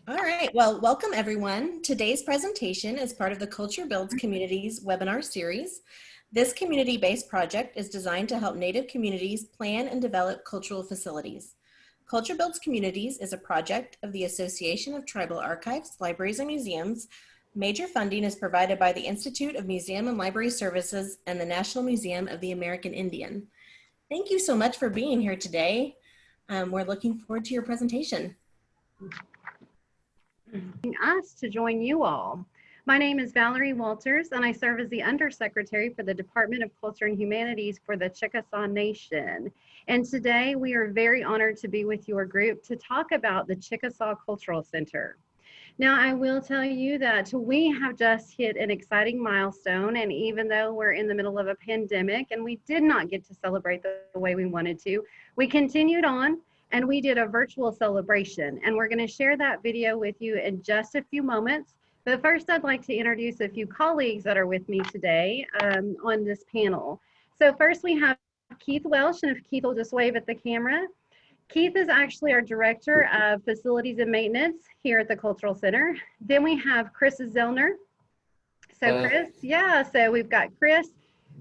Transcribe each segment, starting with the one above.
All right, well, welcome everyone. Today's presentation is part of the Culture Builds Communities webinar series. This community-based project is designed to help Native communities plan and develop cultural facilities. Culture Builds Communities is a project of the Association of Tribal Archives, Libraries, and Museums. Major funding is provided by the Institute of Museum and Library Services and the National Museum of the American Indian. Thank you so much for being here today. We're looking forward to your presentation. Us to join you all. My name is Valerie Walters, and I serve as the Undersecretary for the Department of Culture and Humanities for the Chickasaw Nation. And today we are very honored to be with your group to talk about the Chickasaw Cultural Center. Now, I will tell you that we have just hit an exciting milestone, and even though we're in the middle of a pandemic and we did not get to celebrate the way we wanted to, we continued on and we did a virtual celebration, and we're going to share that video with you in just a few moments. But first, I'd like to introduce a few colleagues that are with me today on this panel. So first we have Keith Welsh, and if Keith will just wave at the camera. Keith is actually our Director of Facilities and Maintenance here at the Cultural Center. Then we have Chris Zellner. So Chris, so we've got Chris.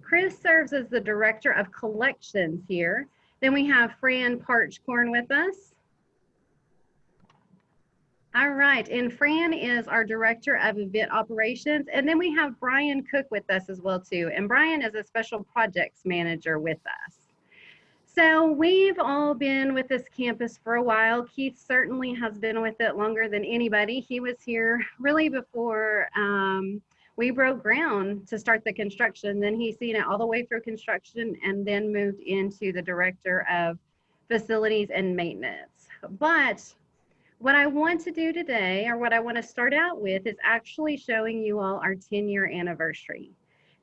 Chris serves as the Director of Collections here. Then we have Fran Parchcorn with us. All right, and Fran is our Director of Event Operations. And then we have Brian Cook with us as well too. And Brian is a Special Projects Manager with us. So we've all been with this campus for a while. Keith certainly has been with it longer than anybody. He was here really before we broke ground to start the construction. Then he's seen it all the way through construction and then moved into the Director of Facilities and Maintenance. But what I want to do today, or what I want to start out with, is actually showing you all our 10-year anniversary.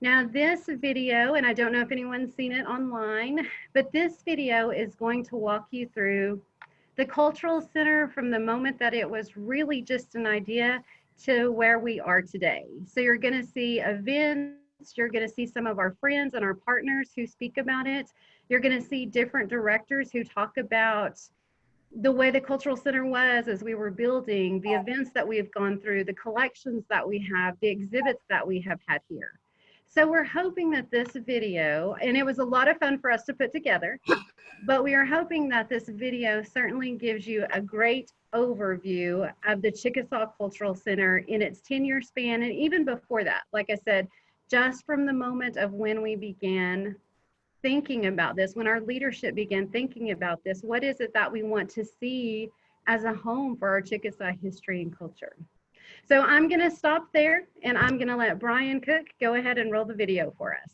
Now this video, and I don't know if anyone's seen it online, but this video is going to walk you through the Cultural Center from the moment that it was really just an idea to where we are today. So you're going to see events, you're going to see some of our friends and our partners who speak about it. You're going to see different directors who talk about the way the Cultural Center was as we were building, the events that we've gone through, the collections that we have, the exhibits that we have had here. So we're hoping that this video, and it was a lot of fun for us to put together, but we are hoping that this video certainly gives you a great overview of the Chickasaw Cultural Center in its 10-year span, and even before that, like I said, just from the moment of when we began thinking about this, when our leadership began thinking about this, what is it that we want to see as a home for our Chickasaw history and culture? So I'm going to stop there, and I'm going to let Brian Cook go ahead and roll the video for us.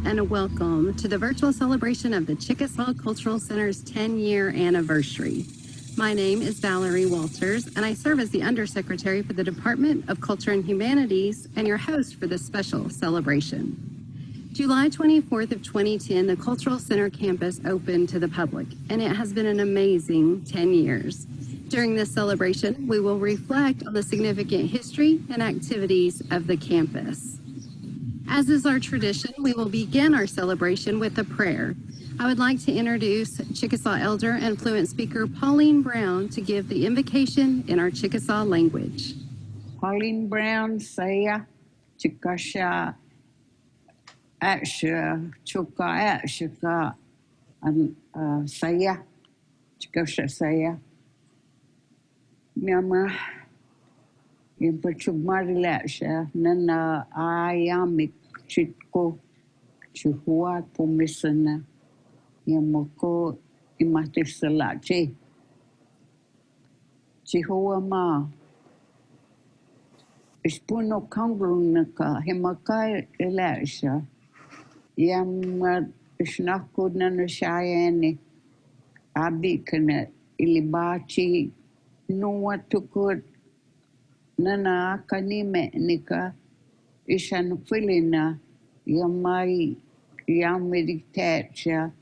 And a welcome to the virtual celebration of the Chickasaw Cultural Center's 10-year anniversary. My name is Valerie Walters, and I serve as the Undersecretary for the Department of Culture and Humanities and your host for this special celebration. July 24th of 2010, the Cultural Center campus opened to the public, and it has been an amazing 10 years. During this celebration, we will reflect on the significant history and activities of the campus. As is our tradition, we will begin our celebration with a prayer. I would like to introduce Chickasaw elder and fluent speaker Pauline Brown to give the invocation in our Chickasaw language. Pauline Brown, saya Chickasaw Asha Chuka Ashika saya Chickasaw saya Mama yung pachugmarila siya na ayamik chitko chuhua pumisana yung moko imatisalachi chihua ma ispuno kangrun naka himakay ila siya yung isnako na nasayani abi kana ilibachi nuwa tukod Nana kanime nika isanupilina yamai Yam meditatia.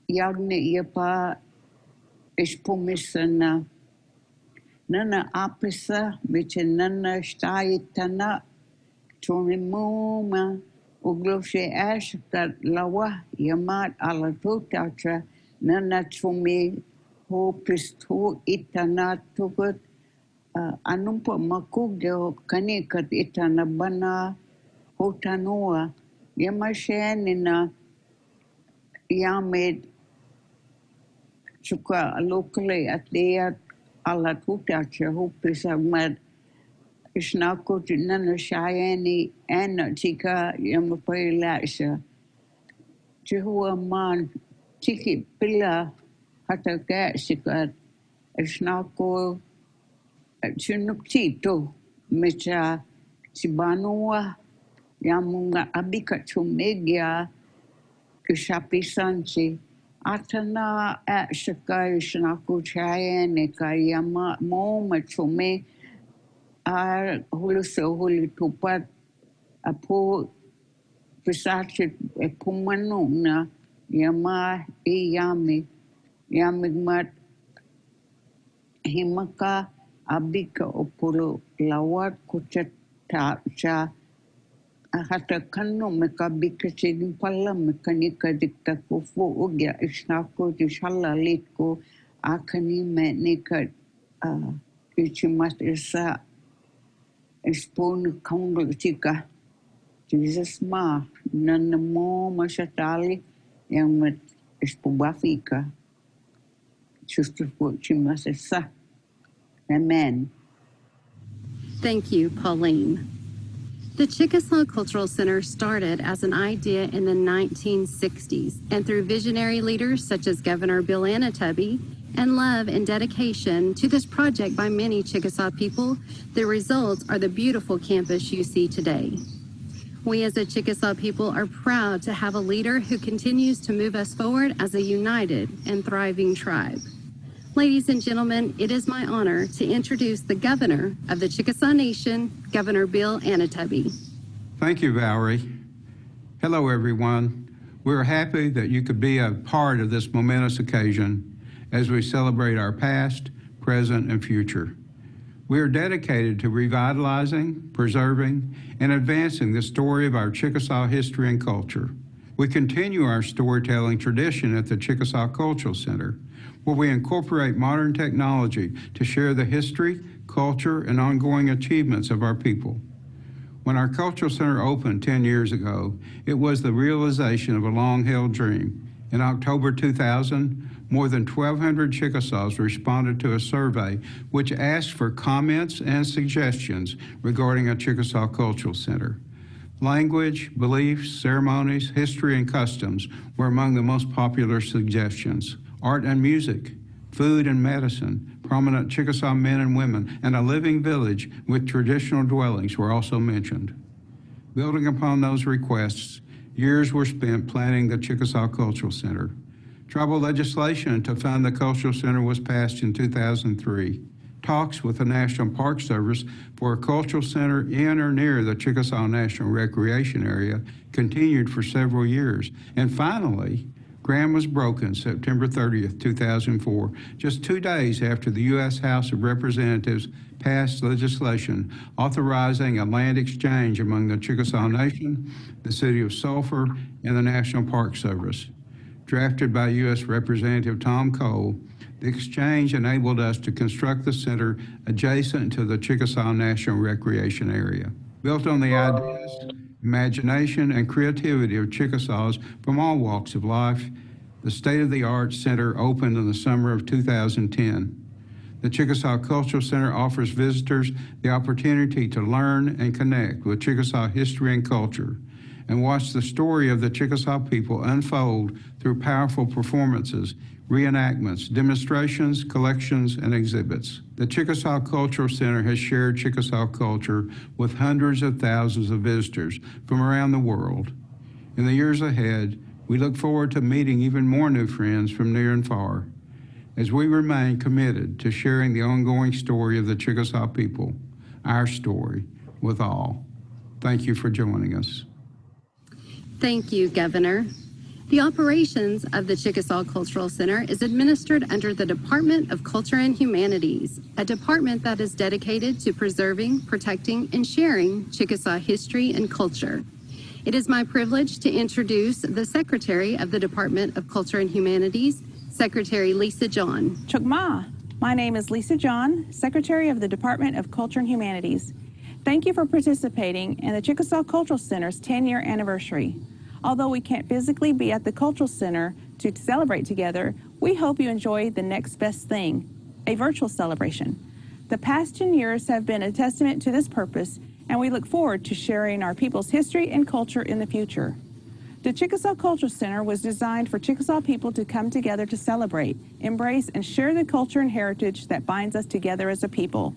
Yagne yapa ispumisana. Nana apisa, biche nana staitana. Tonimuma. Ugloshe ashkat lawa yamat ala tutatra. Nana tumi ho pistu itana tugut. Anumpa makugyo kanikat itana bana hotanua. Yamashenina yamed suka locally at the ala tutatra ho pisagmad. Isnako nana shayani ana tika yamapalasha. Jehua man tiki pila hata gasikat. Isnako Chunukito, Mecha Chibanua, Yamunga Abika Chumegia, Kishapi Sanchi, Atana at Shakai Shnaku Chayane, Kayama, Moma Chume, Ar Huluso Huli Tupat, Apo Pisachi Pumanuna, Yama Yami, Yamigmat Himaka. Abika opolo lawat kuchat cha hata kano mekabika chedin pala mekanika dikta kufu ugya isnako tishala litko akani menika ichimat isa ispon kongo chika Jesus ma nanamo mashatali yang met ispubafika sustu chimas isa. Amen. Thank you, Pauline. The Chickasaw Cultural Center started as an idea in the 1960s, and through visionary leaders such as Governor Bill Anatubby and love and dedication to this project by many Chickasaw people, the results are the beautiful campus you see today. We as a Chickasaw people are proud to have a leader who continues to move us forward as a united and thriving tribe. Ladies and gentlemen, it is my honor to introduce the governor of the Chickasaw Nation, Governor Bill Anatubby. Thank you, Valerie. Hello, everyone. We're happy that you could be a part of this momentous occasion as we celebrate our past, present, and future. We are dedicated to revitalizing, preserving, and advancing the story of our Chickasaw history and culture. We continue our storytelling tradition at the Chickasaw Cultural Center, where we incorporate modern technology to share the history, culture, and ongoing achievements of our people. When our Cultural Center opened 10 years ago, it was the realization of a long-held dream. In October 2000, more than 1,200 Chickasaws responded to a survey which asked for comments and suggestions regarding a Chickasaw Cultural Center. Language, beliefs, ceremonies, history, and customs were among the most popular suggestions. Art and music, food and medicine, prominent Chickasaw men and women, and a living village with traditional dwellings were also mentioned. Building upon those requests, years were spent planning the Chickasaw Cultural Center. Tribal legislation to fund the Cultural Center was passed in 2003. Talks with the National Park Service for a cultural center in or near the Chickasaw National Recreation Area continued for several years. And finally, ground was broken September 30th, 2004, just 2 days after the U.S. House of Representatives passed legislation authorizing a land exchange among the Chickasaw Nation, the City of Sulphur, and the National Park Service. Drafted by U.S. Representative Tom Cole, the exchange enabled us to construct the center adjacent to the Chickasaw National Recreation Area. Built on the ideas, imagination, and creativity of Chickasaws from all walks of life, the state-of-the-art center opened in the summer of 2010. The Chickasaw Cultural Center offers visitors the opportunity to learn and connect with Chickasaw history and culture, and watch the story of the Chickasaw people unfold through powerful performances, reenactments, demonstrations, collections, and exhibits. The Chickasaw Cultural Center has shared Chickasaw culture with hundreds of thousands of visitors from around the world. In the years ahead, we look forward to meeting even more new friends from near and far, as we remain committed to sharing the ongoing story of the Chickasaw people, our story, with all. Thank you for joining us. Thank you, Governor. The operations of the Chickasaw Cultural Center is administered under the Department of Culture and Humanities, a department that is dedicated to preserving, protecting, and sharing Chickasaw history and culture. It is my privilege to introduce the Secretary of the Department of Culture and Humanities, Secretary Lisa John. Chukma. My name is Lisa John, Secretary of the Department of Culture and Humanities. Thank you for participating in the Chickasaw Cultural Center's 10-year anniversary. Although we can't physically be at the Cultural Center to celebrate together, we hope you enjoy the next best thing, a virtual celebration. The past 10 years have been a testament to this purpose, and we look forward to sharing our people's history and culture in the future. The Chickasaw Cultural Center was designed for Chickasaw people to come together to celebrate, embrace, and share the culture and heritage that binds us together as a people.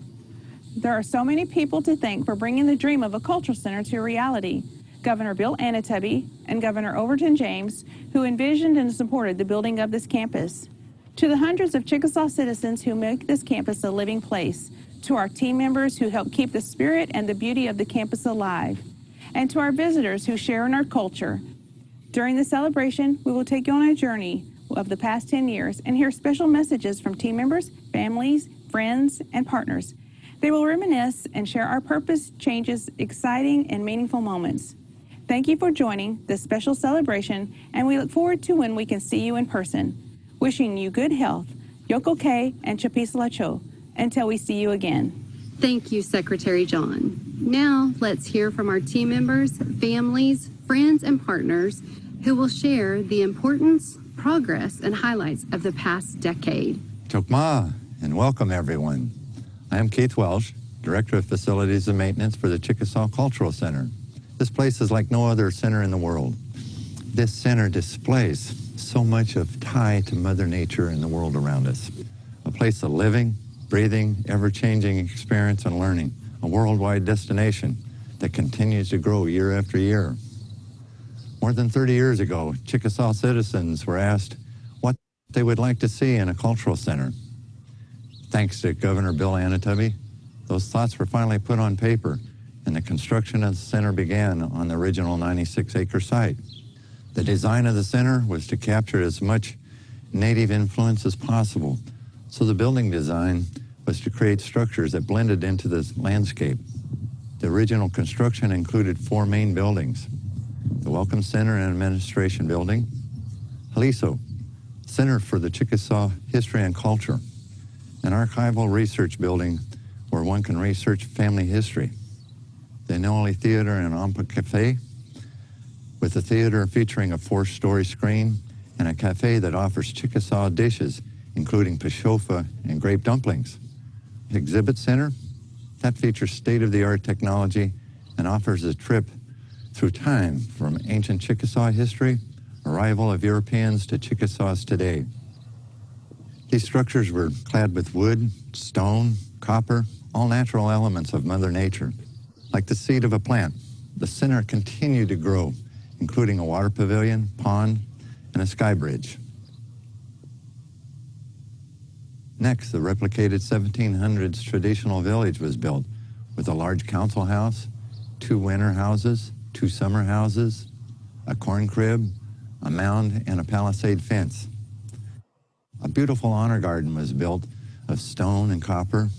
There are so many people to thank for bringing the dream of a cultural center to reality. Governor Bill Anatubby and Governor Overton James, who envisioned and supported the building of this campus. To the hundreds of Chickasaw citizens who make this campus a living place, to our team members who help keep the spirit and the beauty of the campus alive, and to our visitors who share in our culture. During the celebration, we will take you on a journey of the past 10 years and hear special messages from team members, families, friends, and partners. They will reminisce and share our purpose, changes, exciting, and meaningful moments. Thank you for joining this special celebration, and we look forward to when we can see you in person. Wishing you good health, Yoko K and Chapisalacho, until we see you again. Thank you, Secretary John. Now, let's hear from our team members, families, friends, and partners who will share the importance, progress, and highlights of the past decade. Chokma, and welcome everyone. I am Keith Welsh, Director of Facilities and Maintenance for the Chickasaw Cultural Center. This place is like no other center in the world. This center displays so much of tie to Mother Nature and the world around us. A place of living, breathing, ever-changing experience and learning. A worldwide destination that continues to grow year after year. More than 30 years ago, Chickasaw citizens were asked what they would like to see in a cultural center. Thanks to Governor Bill Anatubby, those thoughts were finally put on paper, and the construction of the center began on the original 96-acre site. The design of the center was to capture as much native influence as possible, so the building design was to create structures that blended into the landscape. The original construction included 4 main buildings: the Welcome Center and Administration Building, Jaliso, Center for the Chickasaw History and Culture, an archival research building where one can research family history, the Inoli Theater and Ampa Cafe, with a theater featuring a 4-story screen and a cafe that offers Chickasaw dishes, including pashofa and grape dumplings. The Exhibit Center, that features state-of-the-art technology and offers a trip through time from ancient Chickasaw history, arrival of Europeans to Chickasaws today. These structures were clad with wood, stone, copper, all natural elements of Mother Nature. Like the seed of a plant, the center continued to grow, including a water pavilion, pond, and a sky bridge. Next, the replicated 1700s traditional village was built with a large council house, 2 winter houses, 2 summer houses, a corn crib, a mound, and a palisade fence. A beautiful honor garden was built of stone and copper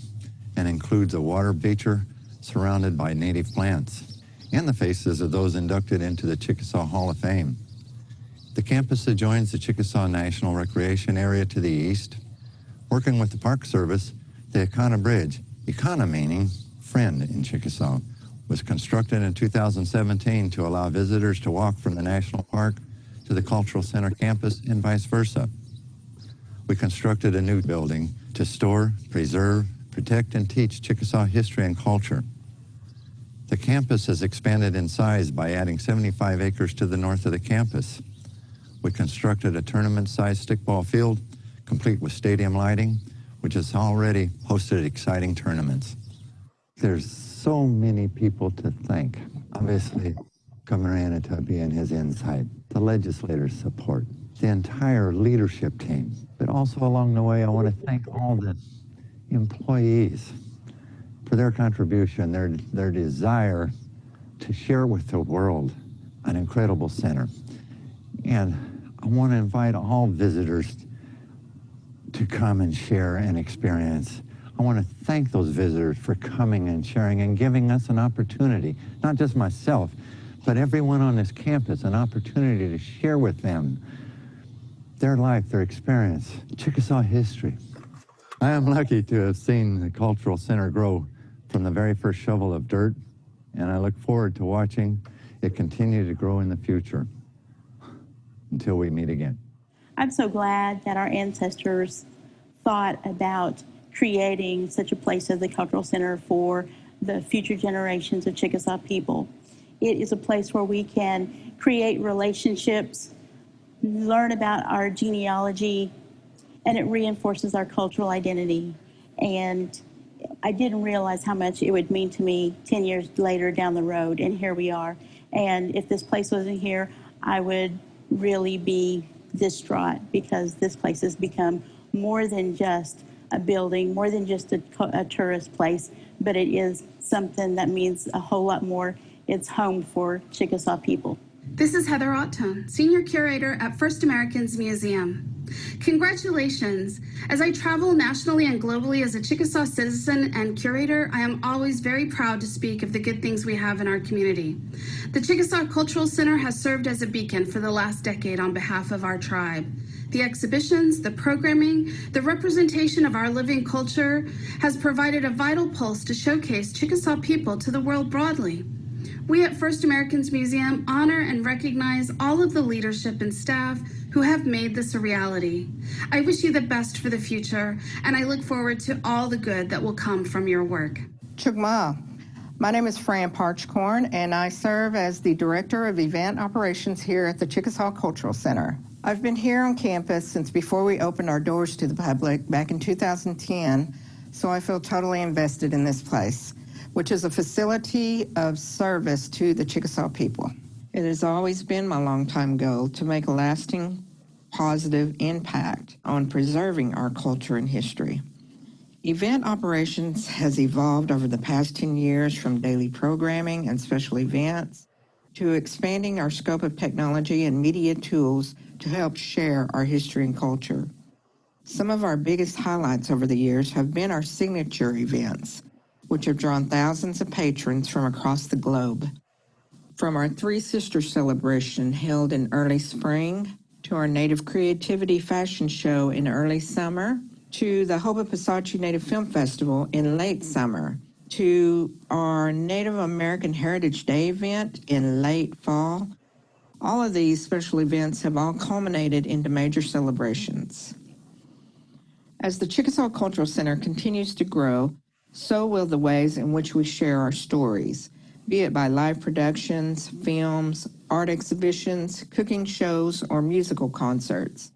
and includes a water feature surrounded by native plants and the faces of those inducted into the Chickasaw Hall of Fame. The campus adjoins the Chickasaw National Recreation Area to the east. Working with the Park Service, the Icona Bridge, Icona meaning friend in Chickasaw, was constructed in 2017 to allow visitors to walk from the National Park to the Cultural Center campus and vice versa. We constructed a new building to store, preserve, protect, and teach Chickasaw history and culture. The campus has expanded in size by adding 75 acres to the north of the campus. We constructed a tournament-sized stickball field, complete with stadium lighting, which has already hosted exciting tournaments. There's so many people to thank. Obviously, Governor Anatubby and his insight, the legislators' support, the entire leadership team. But also along the way, I want to thank all the employees for their contribution, their desire to share with the world an incredible center. And I want to invite all visitors to come and share an experience. I want to thank those visitors for coming and sharing and giving us an opportunity, not just myself, but everyone on this campus, an opportunity to share with them their life, their experience, Chickasaw history. I am lucky to have seen the Cultural Center grow from the very first shovel of dirt, and I look forward to watching it continue to grow in the future until we meet again. I'm so glad that our ancestors thought about creating such a place as the Cultural Center for the future generations of Chickasaw people. It is a place where we can create relationships, learn about our genealogy, and it reinforces our cultural identity. And I didn't realize how much it would mean to me 10 years later down the road, and here we are. And if this place wasn't here, I would really be distraught, because this place has become more than just a building, more than just a tourist place, but it is something that means a whole lot more. It's home for Chickasaw people. This is Heather Ottone, Senior Curator at First Americans Museum. Congratulations! As I travel nationally and globally as a Chickasaw citizen and curator, I am always very proud to speak of the good things we have in our community. The Chickasaw Cultural Center has served as a beacon for the last decade on behalf of our tribe. The exhibitions, the programming, the representation of our living culture has provided a vital pulse to showcase Chickasaw people to the world broadly. We at First Americans Museum honor and recognize all of the leadership and staff who have made this a reality. I wish you the best for the future, and I look forward to all the good that will come from your work. Chugma. My name is Fran Parchcorn, and I serve as the Director of Event Operations here at the Chickasaw Cultural Center. I've been here on campus since before we opened our doors to the public back in 2010, so I feel totally invested in this place, which is a facility of service to the Chickasaw people. It has always been my longtime goal to make a lasting, positive impact on preserving our culture and history. Event operations has evolved over the past 10 years from daily programming and special events to expanding our scope of technology and media tools to help share our history and culture. Some of our biggest highlights over the years have been our signature events, which have drawn thousands of patrons from across the globe. From our Three Sisters celebration held in early spring, to our Native Creativity Fashion Show in early summer, to the Hoba-Passachie Native Film Festival in late summer, to our Native American Heritage Day event in late fall. All of these special events have all culminated into major celebrations. As the Chickasaw Cultural Center continues to grow, so will the ways in which we share our stories, be it by live productions, films, art exhibitions, cooking shows, or musical concerts.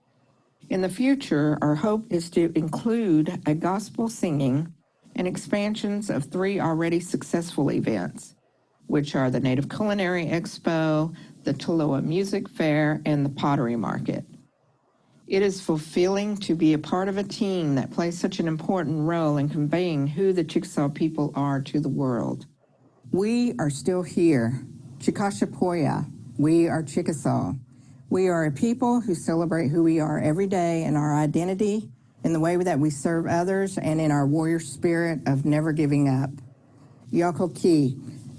In the future, our hope is to include a gospel singing and expansions of 3 already successful events, which are the Native Culinary Expo, the Toloa Music Fair, and the Pottery Market. It is fulfilling to be a part of a team that plays such an important role in conveying who the Chickasaw people are to the world. We are still here. Chikashapoya. We are Chickasaw. We are a people who celebrate who we are every day in our identity, in the way that we serve others, and in our warrior spirit of never giving up. Yoko Ki,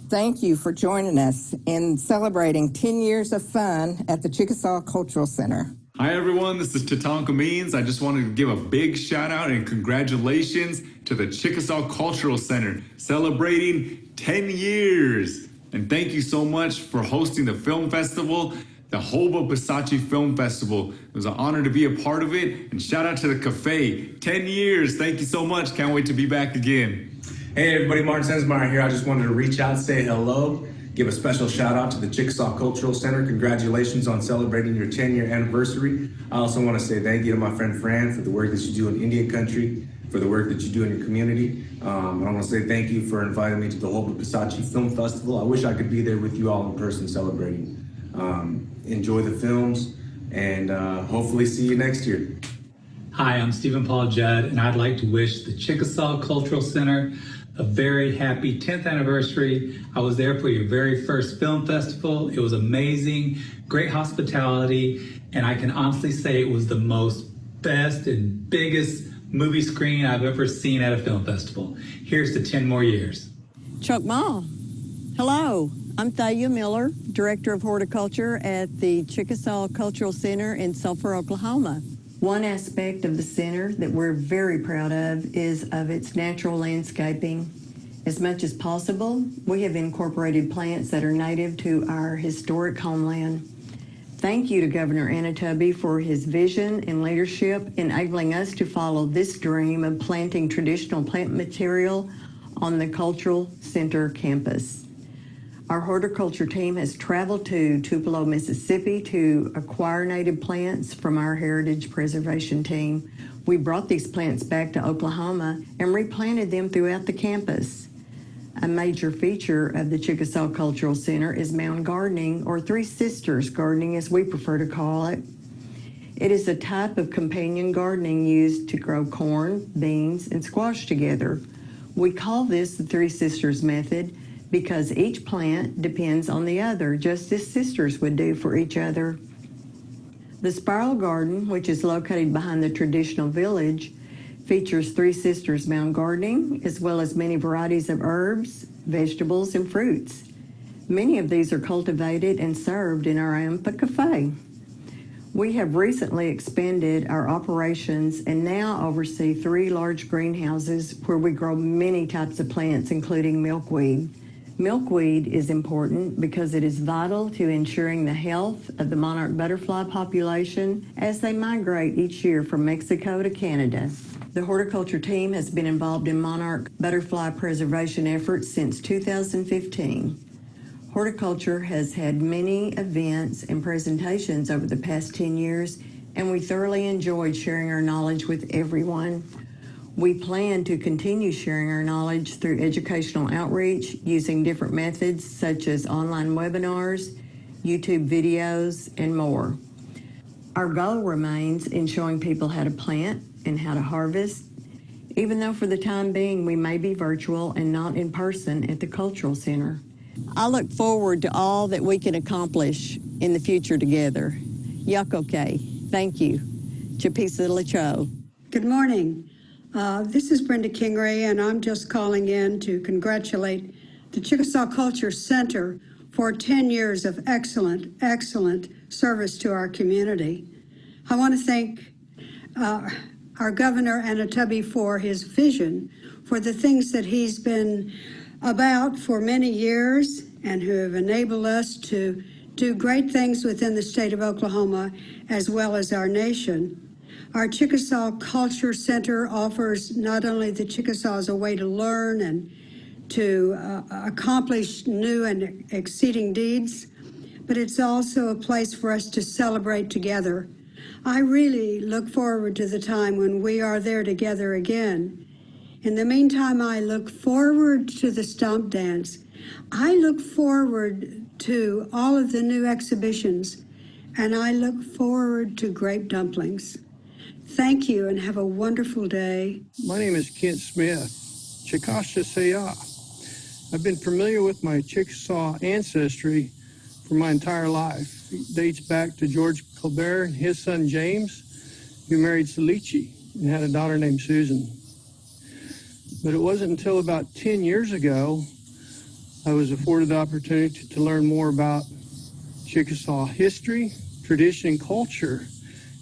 thank you for joining us in celebrating 10 years of fun at the Chickasaw Cultural Center. Hi everyone, this is Tatanka Means. I just wanted to give a big shout out and congratulations to the Chickasaw Cultural Center celebrating 10 years. And thank you so much for hosting the film festival, the Hoba-Passachie Film Festival. It was an honor to be a part of it. And shout out to the cafe, 10 years. Thank you so much. Can't wait to be back again. Hey everybody, Martin Sensmeyer here. I just wanted to reach out, say hello, give a special shout out to the Chickasaw Cultural Center. Congratulations on celebrating your 10-year anniversary. I also want to say thank you to my friend Fran for the work that you do in Indian country, for the work that you do in your community. I want to say thank you for inviting me to the Hoba-Passachie Film Festival. I wish I could be there with you all in person celebrating. Enjoy the films and hopefully see you next year. Hi, I'm Stephen Paul Judd, and I'd like to wish the Chickasaw Cultural Center a very happy 10th anniversary. I was there for your very first film festival. It was amazing, great hospitality, and I can honestly say it was the best and biggest movie screen I've ever seen at a film festival. Here's to 10 more years. Chuck Ma. Hello, I'm Thalia Miller, Director of Horticulture at the Chickasaw Cultural Center in Sulphur, Oklahoma. One aspect of the center that we're very proud of is of its natural landscaping. As much as possible, we have incorporated plants that are native to our historic homeland. Thank you to Governor Anatubby for his vision and leadership, enabling us to follow this dream of planting traditional plant material on the Cultural Center campus. Our horticulture team has traveled to Tupelo, Mississippi to acquire native plants from our heritage preservation team. We brought these plants back to Oklahoma and replanted them throughout the campus. A major feature of the Chickasaw Cultural Center is mound gardening, or Three Sisters gardening as we prefer to call it. It is a type of companion gardening used to grow corn, beans, and squash together. We call this the Three Sisters method because each plant depends on the other, just as sisters would do for each other. The spiral garden, which is located behind the traditional village, features Three Sisters mound gardening, as well as many varieties of herbs, vegetables, and fruits. Many of these are cultivated and served in our Ampa Cafe. We have recently expanded our operations and now oversee 3 large greenhouses where we grow many types of plants, including milkweed. Milkweed is important because it is vital to ensuring the health of the monarch butterfly population as they migrate each year from Mexico to Canada. The horticulture team has been involved in monarch butterfly preservation efforts since 2015. Horticulture has had many events and presentations over the past 10 years, and we thoroughly enjoyed sharing our knowledge with everyone. We plan to continue sharing our knowledge through educational outreach using different methods such as online webinars, YouTube videos, and more. Our goal remains in showing people how to plant and how to harvest, even though for the time being we may be virtual and not in person at the Cultural Center. I look forward to all that we can accomplish in the future together. Yakoke. Thank you. Chapisa Lacho. Good morning. This is Brenda Kingery, and I'm just calling in to congratulate the Chickasaw Culture Center for 10 years of excellent service to our community. I want to thank our Governor Anatubby for his vision for the things that he's been about for many years and who have enabled us to do great things within the state of Oklahoma as well as our nation. Our Chickasaw Culture Center offers not only the Chickasaws a way to learn and to accomplish new and exceeding deeds, but it's also a place for us to celebrate together. I really look forward to the time when we are there together again. In the meantime, I look forward to the stomp dance. I look forward to all of the new exhibitions, and I look forward to grape dumplings. Thank you and have a wonderful day. My name is Kent Smith, Chickasaw. I've been familiar with my Chickasaw ancestry for my entire life. It dates back to George Colbert and his son James, who married Salici and had a daughter named Susan. But it wasn't until about 10 years ago I was afforded the opportunity to learn more about Chickasaw history, tradition, and culture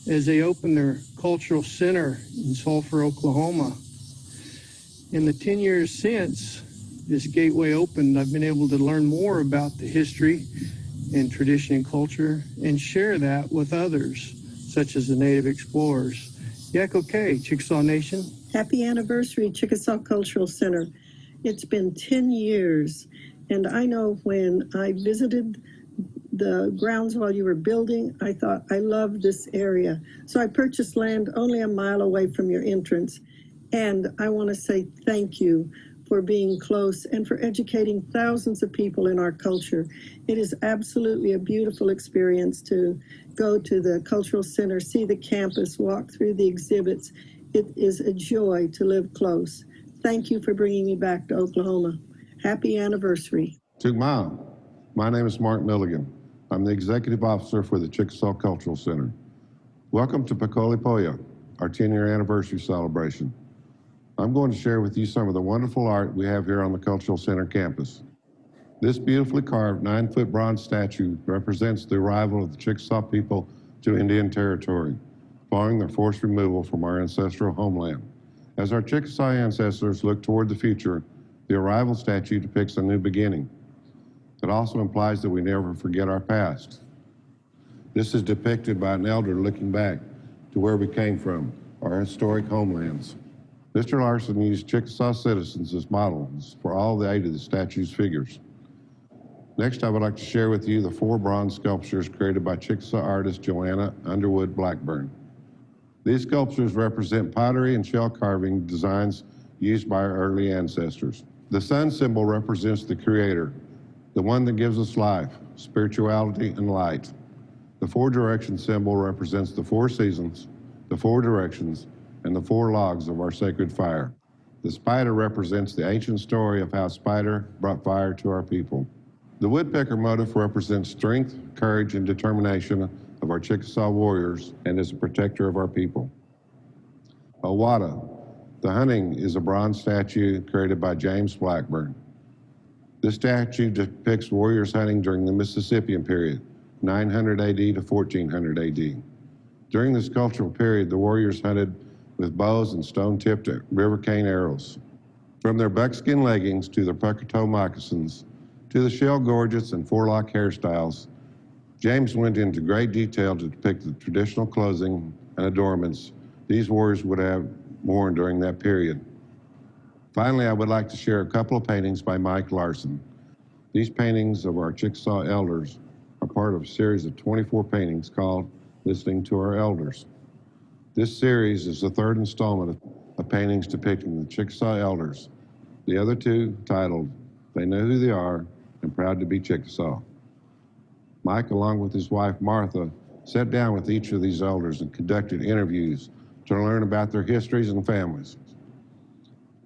as they opened their cultural center in Sulphur, Oklahoma. In the 10 years since this gateway opened, I've been able to learn more about the history and tradition and culture and share that with others, such as the native explorers. Yakoke, Chickasaw Nation. Happy anniversary, Chickasaw Cultural Center. It's been 10 years, and I know when I visited the grounds while you were building, I thought, I love this area. So I purchased land only a mile away from your entrance. And I want to say thank you for being close and for educating thousands of people in our culture. It is absolutely a beautiful experience to go to the Cultural Center, see the campus, walk through the exhibits. It is a joy to live close. Thank you for bringing me back to Oklahoma. Happy anniversary. Chugma. My name is Mark Milligan. I'm the Executive Officer for the Chickasaw Cultural Center. Welcome to Pecolipoya, our 10-year anniversary celebration. I'm going to share with you some of the wonderful art we have here on the Cultural Center campus. This beautifully carved 9-foot bronze statue represents the arrival of the Chickasaw people to Indian Territory, following their forced removal from our ancestral homeland. As our Chickasaw ancestors look toward the future, the arrival statue depicts a new beginning. It also implies that we never forget our past. This is depicted by an elder looking back to where we came from, our historic homelands. Mr. Larson used Chickasaw citizens as models for all the 8 of the statue's figures. Next, I would like to share with you the 4 bronze sculptures created by Chickasaw artist Joanna Underwood Blackburn. These sculptures represent pottery and shell carving designs used by our early ancestors. The sun symbol represents the Creator, the one that gives us life, spirituality, and light. The 4-direction symbol represents the 4 seasons, the 4 directions, and the 4 logs of our sacred fire. The spider represents the ancient story of how Spider brought fire to our people. The woodpecker motif represents strength, courage, and determination of our Chickasaw warriors and is a protector of our people. Owata, the hunting, is a bronze statue created by James Blackburn. This statue depicts warriors hunting during the Mississippian period, 900 AD to 1400 AD. During this cultural period, the warriors hunted with bows and stone-tipped river cane arrows. From their buckskin leggings to their pucker-toe moccasins, to the shell gorgets and forelock hairstyles, James went into great detail to depict the traditional clothing and adornments these warriors would have worn during that period. Finally, I would like to share a couple of paintings by Mike Larson. These paintings of our Chickasaw elders are part of a series of 24 paintings called Listening to Our Elders. This series is the 3rd installment of paintings depicting the Chickasaw elders, the other 2 titled They Know Who They Are and Proud to Be Chickasaw. Mike, along with his wife Martha, sat down with each of these elders and conducted interviews to learn about their histories and families.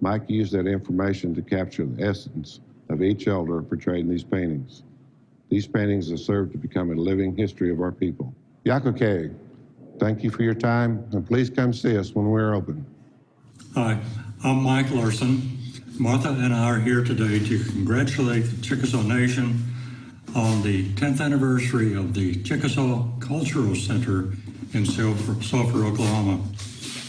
Mike used that information to capture the essence of each elder portrayed in these paintings. These paintings have served to become a living history of our people. Yakoke, thank you for your time, and please come see us when we're open. Hi, I'm Mike Larson. Martha and I are here today to congratulate the Chickasaw Nation on the 10th anniversary of the Chickasaw Cultural Center in Sulphur, Oklahoma.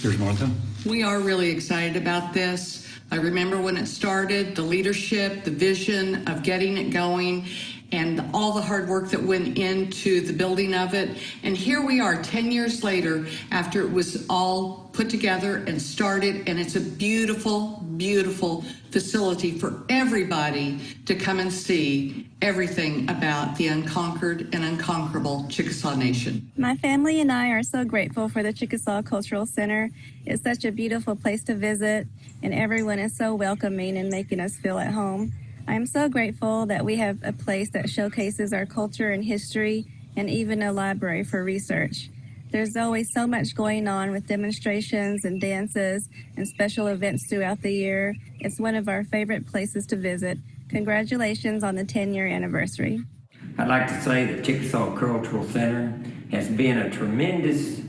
Here's Martha. We are really excited about this. I remember when it started, the leadership, the vision of getting it going, and all the hard work that went into the building of it. And here we are 10 years later after it was all put together and started, and it's a beautiful, beautiful facility for everybody to come and see everything about the unconquered and unconquerable Chickasaw Nation. My family and I are so grateful for the Chickasaw Cultural Center. It's such a beautiful place to visit, and everyone is so welcoming and making us feel at home. I'm so grateful that we have a place that showcases our culture and history, and even a library for research. There's always so much going on with demonstrations and dances and special events throughout the year. It's one of our favorite places to visit. Congratulations on the 10-year anniversary. I'd like to say that Chickasaw Cultural Center has been a tremendous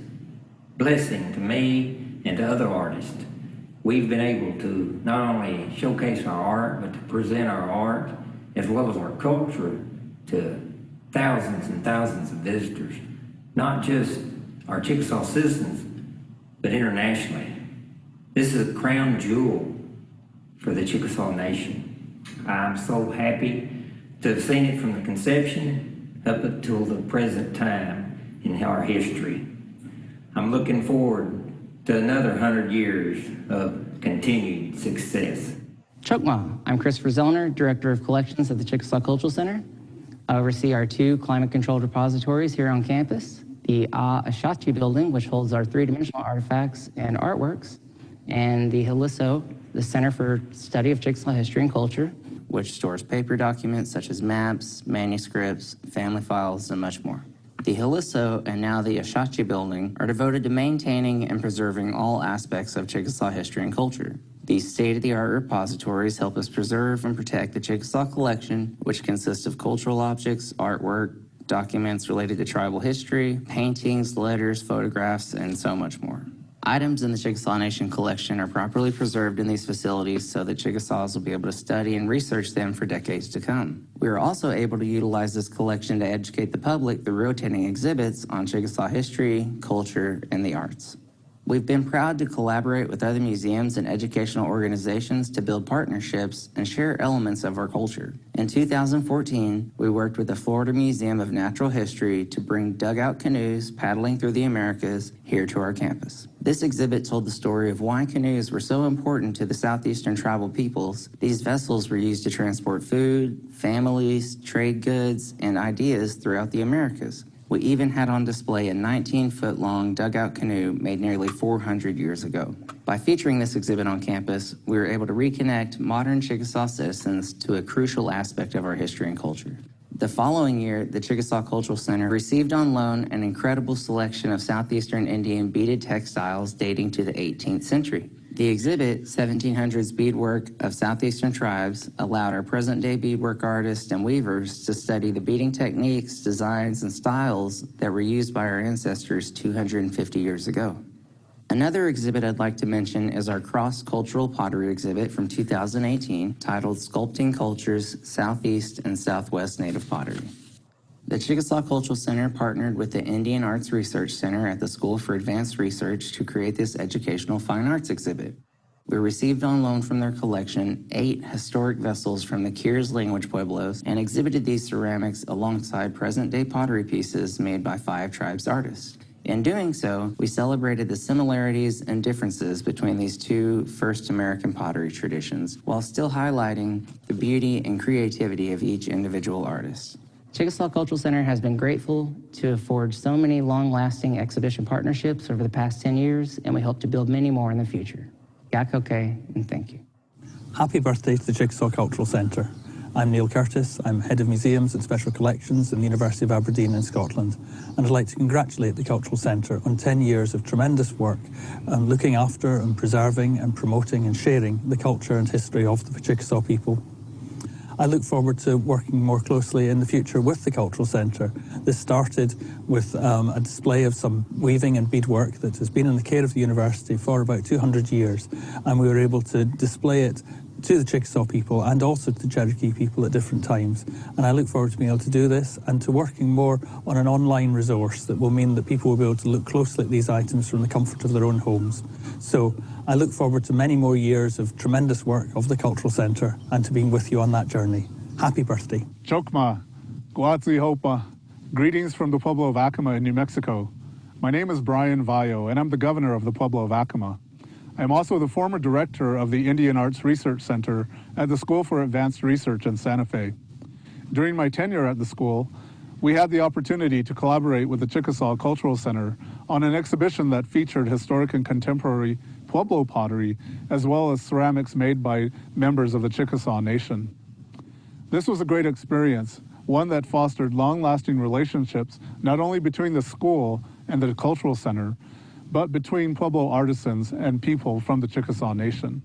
blessing to me and to other artists. We've been able to not only showcase our art, but to present our art as well as our culture to thousands and thousands of visitors, not just our Chickasaw citizens, but internationally. This is a crown jewel for the Chickasaw Nation. I'm so happy to have seen it from the conception up until the present time in our history. I'm looking forward to another 100 years of continued success. Chokma. I'm Christopher Zellner, Director of Collections at the Chickasaw Cultural Center. I oversee our 2 climate-controlled repositories here on campus, the Ashati building, which holds our 3-dimensional artifacts and artworks, and the Haliso, the Center for Study of Chickasaw History and Culture, which stores paper documents such as maps, manuscripts, family files, and much more. The Hiliso and now the Ashachi building are devoted to maintaining and preserving all aspects of Chickasaw history and culture. These state-of-the-art repositories help us preserve and protect the Chickasaw collection, which consists of cultural objects, artwork, documents related to tribal history, paintings, letters, photographs, and so much more. Items in the Chickasaw Nation collection are properly preserved in these facilities so that Chickasaws will be able to study and research them for decades to come. We are also able to utilize this collection to educate the public through rotating exhibits on Chickasaw history, culture, and the arts. We've been proud to collaborate with other museums and educational organizations to build partnerships and share elements of our culture. In 2014, we worked with the Florida Museum of Natural History to bring dugout canoes paddling through the Americas here to our campus. This exhibit told the story of why canoes were so important to the southeastern tribal peoples. These vessels were used to transport food, families, trade goods, and ideas throughout the Americas. We even had on display a 19-foot-long dugout canoe made nearly 400 years ago. By featuring this exhibit on campus, we were able to reconnect modern Chickasaw citizens to a crucial aspect of our history and culture. The following year, the Chickasaw Cultural Center received on loan an incredible selection of southeastern Indian beaded textiles dating to the 18th century. The exhibit, 1700s beadwork of southeastern tribes, allowed our present-day beadwork artists and weavers to study the beading techniques, designs, and styles that were used by our ancestors 250 years ago. Another exhibit I'd like to mention is our cross-cultural pottery exhibit from 2018 titled Sculpting Cultures, Southeast and Southwest Native Pottery. The Chickasaw Cultural Center partnered with the Indian Arts Research Center at the School for Advanced Research to create this educational fine arts exhibit. We received on loan from their collection 8 historic vessels from the Kers language pueblos and exhibited these ceramics alongside present-day pottery pieces made by 5 tribes artists. In doing so, we celebrated the similarities and differences between these 2 first American pottery traditions while still highlighting the beauty and creativity of each individual artist. Chickasaw Cultural Center has been grateful to have forged so many long-lasting exhibition partnerships over the past 10 years, and we hope to build many more in the future. Yakoke, and thank you. Happy birthday to the Chickasaw Cultural Centre. I'm Neil Curtis. I'm Head of Museums and Special Collections in the University of Aberdeen in Scotland, and I'd like to congratulate the Cultural Centre on 10 years of tremendous work looking after and preserving and promoting and sharing the culture and history of the Chickasaw people. I look forward to working more closely in the future with the Cultural Centre. This started with a display of some weaving and beadwork that has been in the care of the university for about 200 years, and we were able to display it to the Chickasaw people and also to Cherokee people at different times. And I look forward to being able to do this and to working more on an online resource that will mean that people will be able to look closely at these items from the comfort of their own homes. So I look forward to many more years of tremendous work of the Cultural Centre and to being with you on that journey. Happy birthday. Chokma, Guatzi Hopa. Greetings from the Pueblo of Acoma in New Mexico. My name is Brian Vayo, and I'm the governor of the Pueblo of Acoma. I am also the former director of the Indian Arts Research Center at the School for Advanced Research in Santa Fe. During my tenure at the school, we had the opportunity to collaborate with the Chickasaw Cultural Center on an exhibition that featured historic and contemporary Pueblo pottery, as well as ceramics made by members of the Chickasaw Nation. This was a great experience, one that fostered long-lasting relationships not only between the school and the Cultural Center, but between Pueblo artisans and people from the Chickasaw Nation.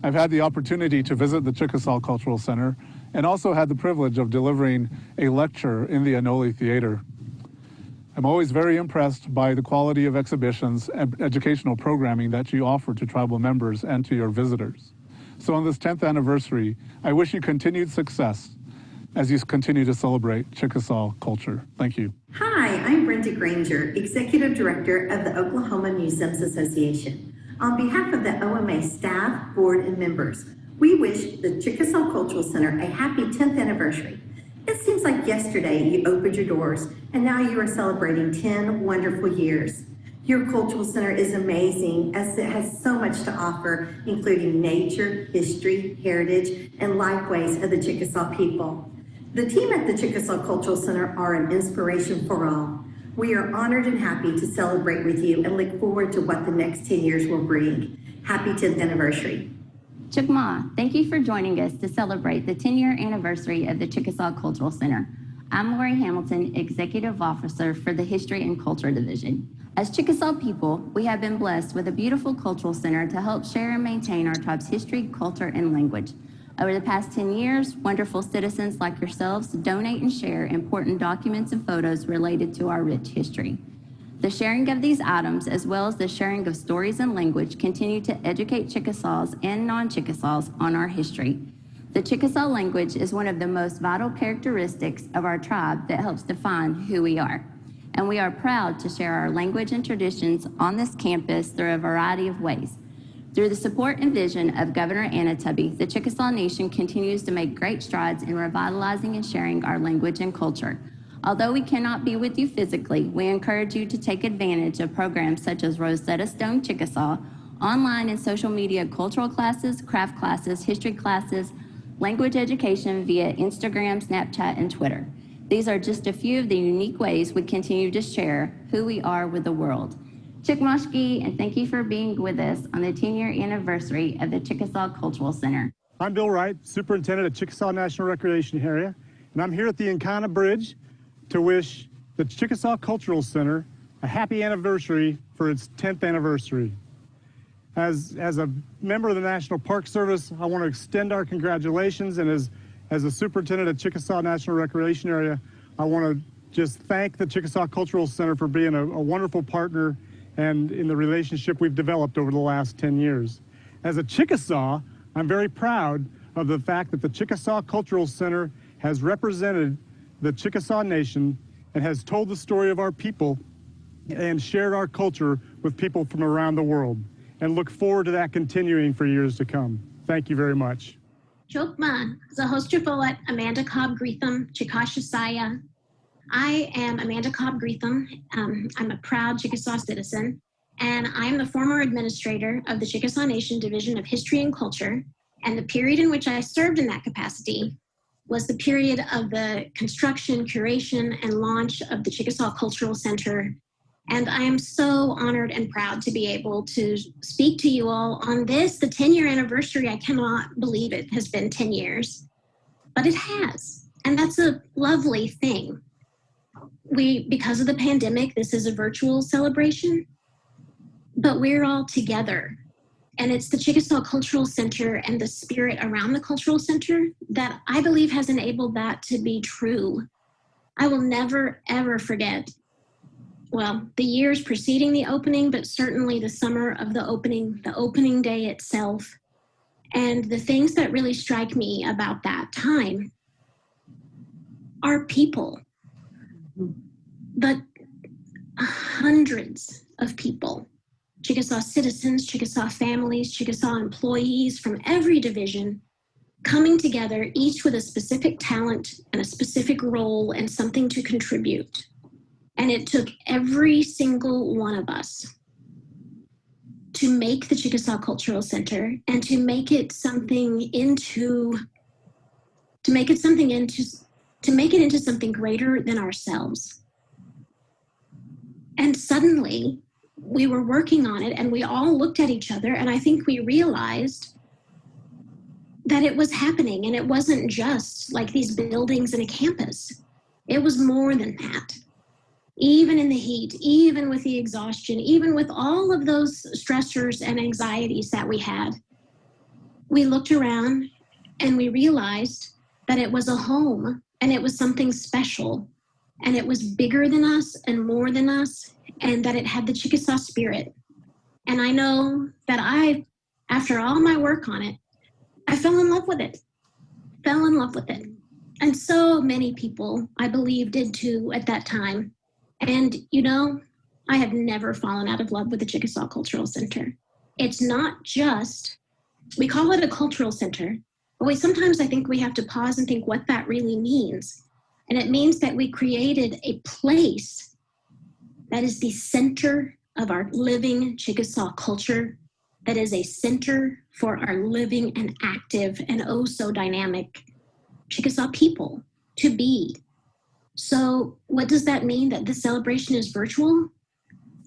I've had the opportunity to visit the Chickasaw Cultural Center and also had the privilege of delivering a lecture in the Anole Theater. I'm always very impressed by the quality of exhibitions and educational programming that you offer to tribal members and to your visitors. So on this 10th anniversary, I wish you continued success as you continue to celebrate Chickasaw culture. Thank you. Hi, I'm Brenda Granger, Executive Director of the Oklahoma Museums Association. On behalf of the OMA staff, board, and members, we wish the Chickasaw Cultural Center a happy 10th anniversary. It seems like yesterday you opened your doors, and now you are celebrating 10 wonderful years. Your Cultural Center is amazing as it has so much to offer, including nature, history, heritage, and lifeways of the Chickasaw people. The team at the Chickasaw Cultural Center are an inspiration for all. We are honored and happy to celebrate with you and look forward to what the next 10 years will bring. Happy 10th anniversary. Chukma, thank you for joining us to celebrate the 10-year anniversary of the Chickasaw Cultural Center. I'm Lori Hamilton, Executive Officer for the History and Culture Division. As Chickasaw people, we have been blessed with a beautiful cultural center to help share and maintain our tribe's history, culture, and language. Over the past 10 years, wonderful citizens like yourselves donate and share important documents and photos related to our rich history. The sharing of these items, as well as the sharing of stories and language, continue to educate Chickasaws and non-Chickasaws on our history. The Chickasaw language is one of the most vital characteristics of our tribe that helps define who we are. And we are proud to share our language and traditions on this campus through a variety of ways. Through the support and vision of Governor Anatubby, the Chickasaw Nation continues to make great strides in revitalizing and sharing our language and culture. Although we cannot be with you physically, we encourage you to take advantage of programs such as Rosetta Stone Chickasaw, online and social media cultural classes, craft classes, history classes, language education via Instagram, Snapchat, and Twitter. These are just a few of the unique ways we continue to share who we are with the world. Chikmashki, and thank you for being with us on the 10-year anniversary of the Chickasaw Cultural Center. I'm Bill Wright, Superintendent at Chickasaw National Recreation Area, and I'm here at the Encana Bridge to wish the Chickasaw Cultural Center a happy anniversary for its 10th anniversary. As a member of the National Park Service, I want to extend our congratulations, and as a superintendent at Chickasaw National Recreation Area, I want to just thank the Chickasaw Cultural Center for being a wonderful partner and in the relationship we've developed over the last 10 years. As a Chickasaw, I'm very proud of the fact that the Chickasaw Cultural Center has represented the Chickasaw Nation and has told the story of our people and shared our culture with people from around the world, and look forward to that continuing for years to come. Thank you very much. Chokma, Zahostrafoat, Amanda Cobb Greetham, Chickasaw. I am Amanda Cobb Greetham. I'm a proud Chickasaw citizen, and I'm the former administrator of the Chickasaw Nation Division of History and Culture, and the period in which I served in that capacity was the period of the construction, curation, and launch of the Chickasaw Cultural Center. And I am so honored and proud to be able to speak to you all on this, the 10-year anniversary. I cannot believe it has been 10 years, but it has. And that's a lovely thing. Because of the pandemic, this is a virtual celebration, but we're all together. And it's the Chickasaw Cultural Center and the spirit around the Cultural Center that I believe has enabled that to be true. I will never, ever forget, well, the years preceding the opening, but certainly the summer of the opening day itself. And the things that really strike me about that time are people, but hundreds of people. Chickasaw citizens, Chickasaw families, Chickasaw employees from every division coming together, each with a specific talent and a specific role and something to contribute. And it took every single one of us to make the Chickasaw Cultural Center and to make it into something greater than ourselves. And suddenly, we were working on it, and we all looked at each other, and I think we realized that it was happening, and it wasn't just like these buildings and a campus. It was more than that. Even in the heat, even with the exhaustion, even with all of those stressors and anxieties that we had, we looked around and we realized that it was a home, and it was something special, and it was bigger than us and more than us, and that it had the Chickasaw spirit. And I know that after all my work on it, I fell in love with it. And so many people, I believe, did too at that time. And, I have never fallen out of love with the Chickasaw Cultural Center. It's not just, we call it a cultural center, but sometimes I think we have to pause and think what that really means. And it means that we created a place that is the center of our living Chickasaw culture, that is a center for our living and active and oh so dynamic Chickasaw people to be. So what does that mean that this celebration is virtual?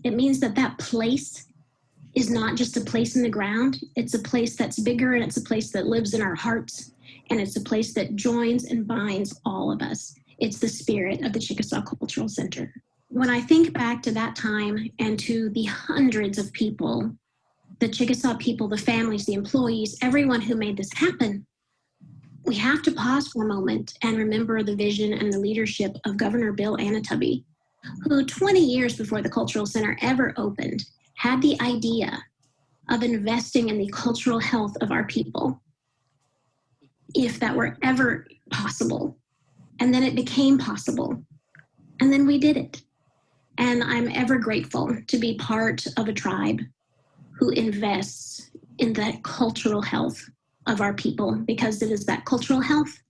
It means that place is not just a place in the ground. It's a place that's bigger, and it's a place that lives in our hearts, and it's a place that joins and binds all of us. It's the spirit of the Chickasaw Cultural Center. When I think back to that time and to the hundreds of people, the Chickasaw people, the families, the employees, everyone who made this happen, we have to pause for a moment and remember the vision and the leadership of Governor Bill Anatubby, who 20 years before the Cultural Center ever opened, had the idea of investing in the cultural health of our people, if that were ever possible. And then it became possible. And then we did it. And I'm ever grateful to be part of a tribe who invests in the cultural health of our people, because it is that cultural health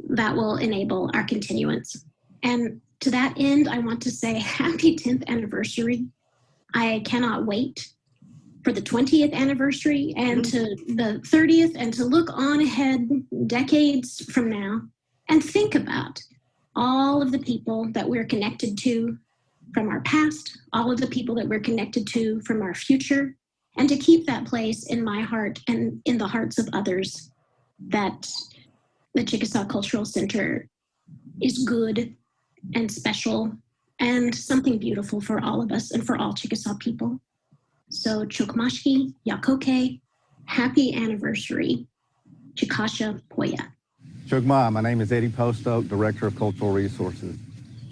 that will enable our continuance. And to that end, I want to say happy 10th anniversary. I cannot wait for the 20th anniversary and to the 30th, and to look on ahead decades from now and think about all of the people that we're connected to from our past, all of the people that we're connected to from our future, and to keep that place in my heart and in the hearts of others, that the Chickasaw Cultural Center is good and special and something beautiful for all of us and for all Chickasaw people. So Chukmashki, Yakoke, happy anniversary, Chikasha Poya. Chugma, my name is Eddie Postoke, Director of Cultural Resources.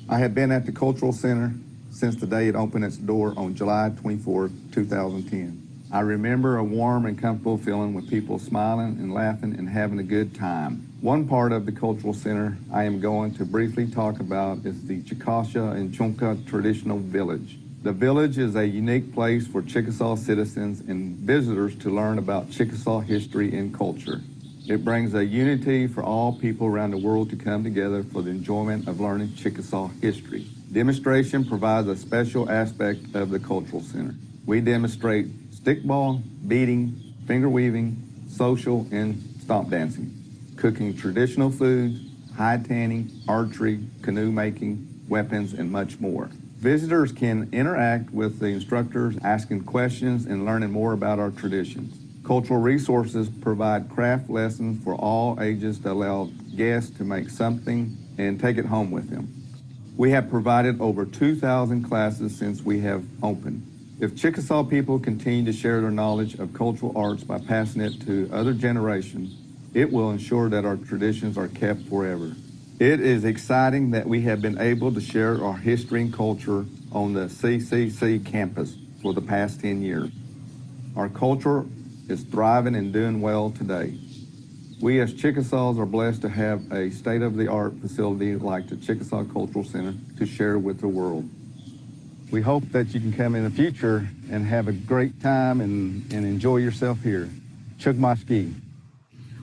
I have been at the Cultural Center since the day it opened its door on July 24, 2010. I remember a warm and comfortable feeling with people smiling and laughing and having a good time. One part of the Cultural Center I am going to briefly talk about is the Chickasaw and Chunka Traditional Village. The village is a unique place for Chickasaw citizens and visitors to learn about Chickasaw history and culture. It brings a unity for all people around the world to come together for the enjoyment of learning Chickasaw history. Demonstration provides a special aspect of the Cultural Center. We demonstrate stickball, beading, finger weaving, social, and stomp dancing, cooking traditional foods, hide tanning, archery, canoe making, weapons, and much more. Visitors can interact with the instructors, asking questions and learning more about our traditions. Cultural Resources provide craft lessons for all ages to allow guests to make something and take it home with them. We have provided over 2,000 classes since we have opened. If Chickasaw people continue to share their knowledge of cultural arts by passing it to other generations, it will ensure that our traditions are kept forever. It is exciting that we have been able to share our history and culture on the CCC campus for the past 10 years. Our culture is thriving and doing well today. We as Chickasaws are blessed to have a state-of-the-art facility like the Chickasaw Cultural Center to share with the world. We hope that you can come in the future and have a great time and enjoy yourself here. Chugmashki.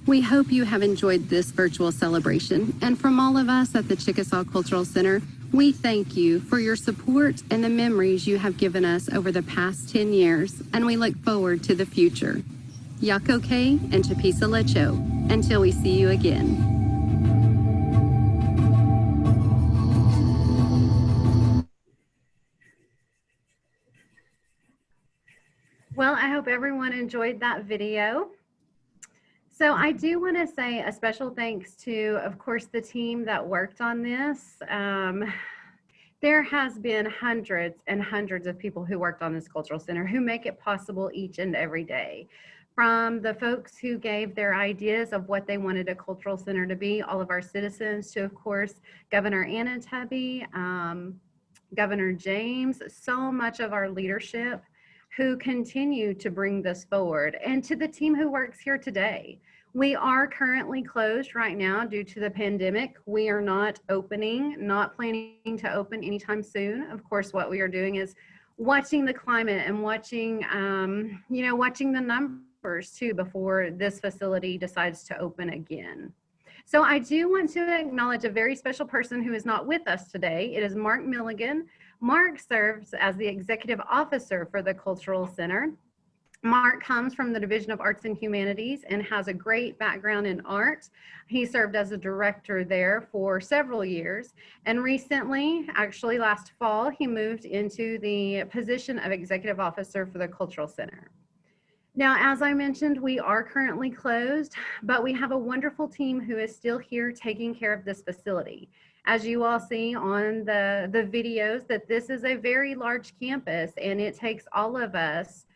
We hope you have enjoyed this virtual celebration, and from all of us at the Chickasaw Cultural Center, we thank you for your support and the memories you have given us over the past 10 years, and we look forward to the future. Yakoke and Chapisa Lecho, until we see you again. Well, I hope everyone enjoyed that video. So I do want to say a special thanks to, of course, the team that worked on this. There has been hundreds and hundreds of people who worked on this cultural center who make it possible each and every day. From the folks who gave their ideas of what they wanted a cultural center to be, all of our citizens, to, of course, Governor Anatubby, Governor James, so much of our leadership who continue to bring this forward, and to the team who works here today. We are currently closed right now due to the pandemic. We are not opening, not planning to open anytime soon. Of course, what we are doing is watching the climate and watching, watching the numbers too before this facility decides to open again. So I do want to acknowledge a very special person who is not with us today. It is Mark Milligan. Mark serves as the Executive Officer for the Cultural Center. Mark comes from the Division of Arts and Humanities and has a great background in art. He served as a director there for several years, and recently, actually last fall, he moved into the position of Executive Officer for the Cultural Center. Now, as I mentioned, we are currently closed, but we have a wonderful team who is still here taking care of this facility. As you all see on the videos, that this is a very large campus, and it takes all of us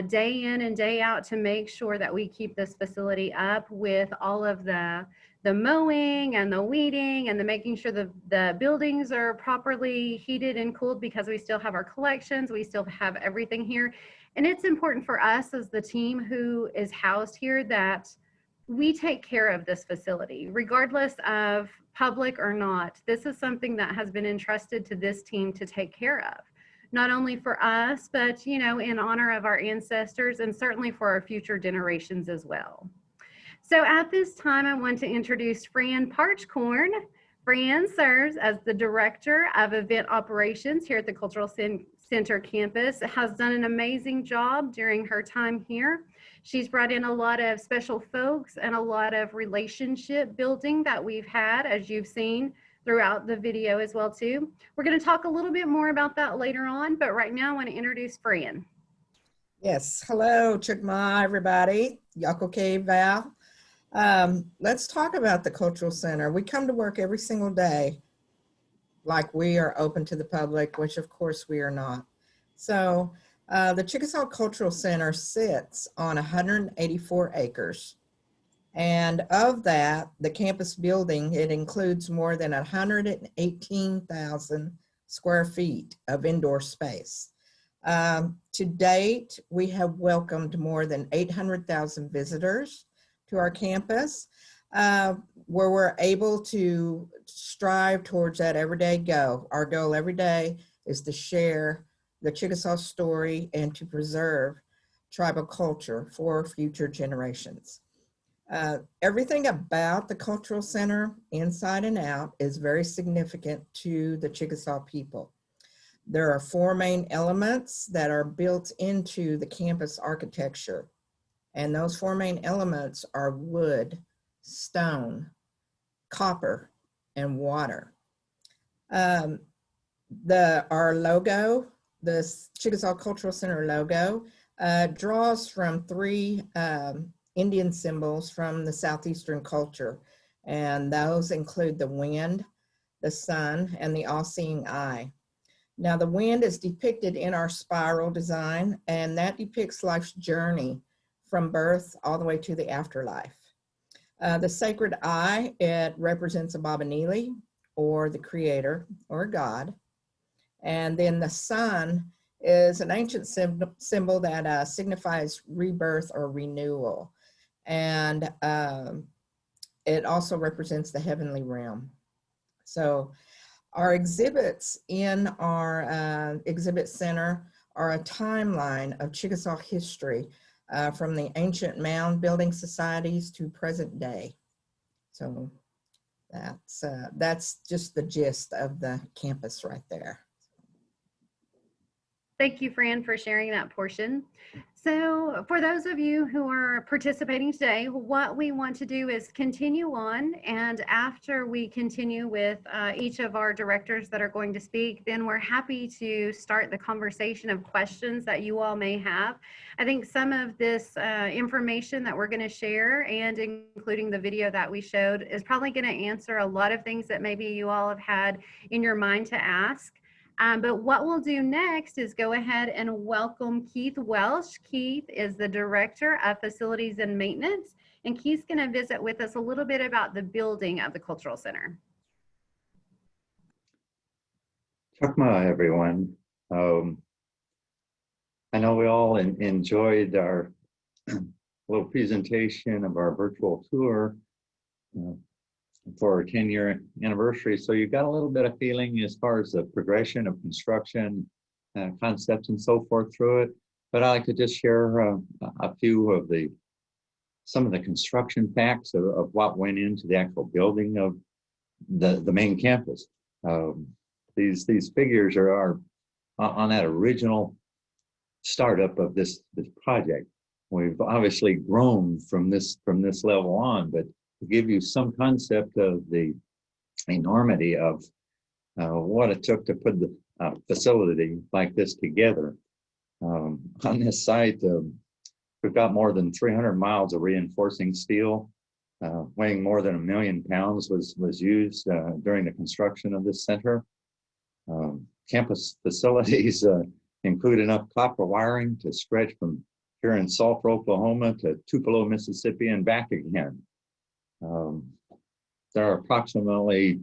day in and day out to make sure that we keep this facility up with all of the mowing and the weeding and the making sure the buildings are properly heated and cooled, because we still have our collections, we still have everything here. And it's important for us as the team who is housed here that we take care of this facility, regardless of public or not. This is something that has been entrusted to this team to take care of, not only for us, but, you know, in honor of our ancestors and certainly for our future generations as well. So at this time, I want to introduce Fran Parchcorn. Fran serves as the Director of Event Operations here at the Cultural Center campus, has done an amazing job during her time here. She's brought in a lot of special folks and a lot of relationship building that we've had, as you've seen throughout the video as well too. We're going to talk a little bit more about that later on, but right now I want to introduce Fran. Yes, hello, Chickasaw, everybody. Yako Val. Let's talk about the Cultural Center. We come to work every single day like we are open to the public, which of course we are not. So the Chickasaw Cultural Center sits on 184 acres. And of that, the campus building, it includes more than 118,000 square feet of indoor space. To date, we have welcomed more than 800,000 visitors to our campus, where we're able to strive towards that everyday goal. Our goal every day is to share the Chickasaw story and to preserve tribal culture for future generations. Everything about the Cultural Center, inside and out, is very significant to the Chickasaw people. There are 4 main elements that are built into the campus architecture. And those 4 main elements are wood, stone, copper, and water. Our logo, the Chickasaw Cultural Center logo, draws from 3 Indian symbols from the Southeastern culture. And those include the wind, the sun, and the all-seeing eye. Now the wind is depicted in our spiral design, and that depicts life's journey from birth all the way to the afterlife. The sacred eye, it represents a Babanili, or the creator, or God. And then the sun is an ancient symbol that signifies rebirth or renewal. And it also represents the heavenly realm. So our exhibits in our exhibit center are a timeline of Chickasaw history, from the ancient mound building societies to present day. So that's just the gist of the campus right there. Thank you, Fran, for sharing that portion. So for those of you who are participating today, what we want to do is continue on, and after we continue with each of our directors that are going to speak, then we're happy to start the conversation of questions that you all may have. I think some of this information that we're going to share, and including the video that we showed, is probably going to answer a lot of things that maybe you all have had in your mind to ask. But what we'll do next is go ahead and welcome Keith Welsh. Keith is the Director of Facilities and Maintenance, and Keith's going to visit with us a little bit about the building of the Cultural Center. Chakma, everyone. I know we all enjoyed our little presentation of our virtual tour for our 10-year anniversary. So you got a little bit of feeling as far as the progression of construction concepts and so forth through it. But I could just share a few of some of the construction facts of what went into the actual building of the main campus. These figures are on that original startup of this project. We've obviously grown from this level on, but to give you some concept of the enormity of what it took to put the facility like this together. On this site, we've got more than 300 miles of reinforcing steel, weighing more than 1 million pounds was used during the construction of this center. Campus facilities include enough copper wiring to stretch from here in Sulphur, Oklahoma to Tupelo, Mississippi and back again. There are approximately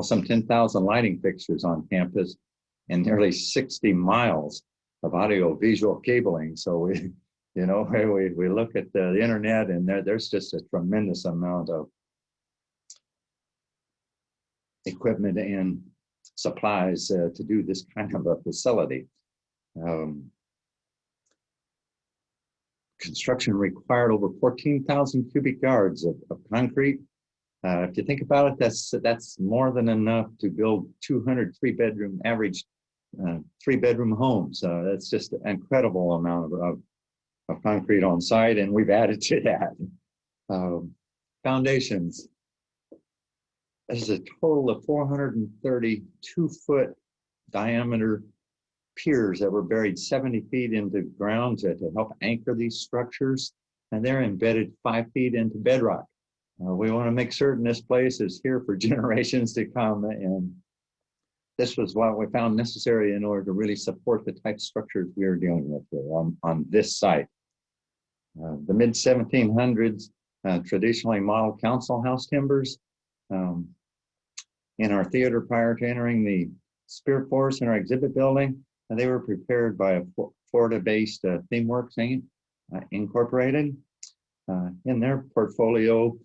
some 10,000 lighting fixtures on campus and nearly 60 miles of audio-visual cabling. So we look at the internet and there's just a tremendous amount of equipment and supplies to do this kind of a facility. Construction required over 14,000 cubic yards of concrete. If you think about it, that's more than enough to build 200 average 3-bedroom homes. That's just an incredible amount of concrete on site, and we've added to that. Foundations. This is a total of 432-foot diameter piers that were buried 70 feet into the ground to help anchor these structures, and they're embedded 5 feet into bedrock. We want to make certain this place is here for generations to come, and this was what we found necessary in order to really support the type of structures we are dealing with here on this site. The mid-1700s traditionally modeled council house timbers. In our theater prior to entering the Spirit Force in our exhibit building, they were prepared by a Florida-based ThemeWorks Inc. Incorporated. In their portfolio,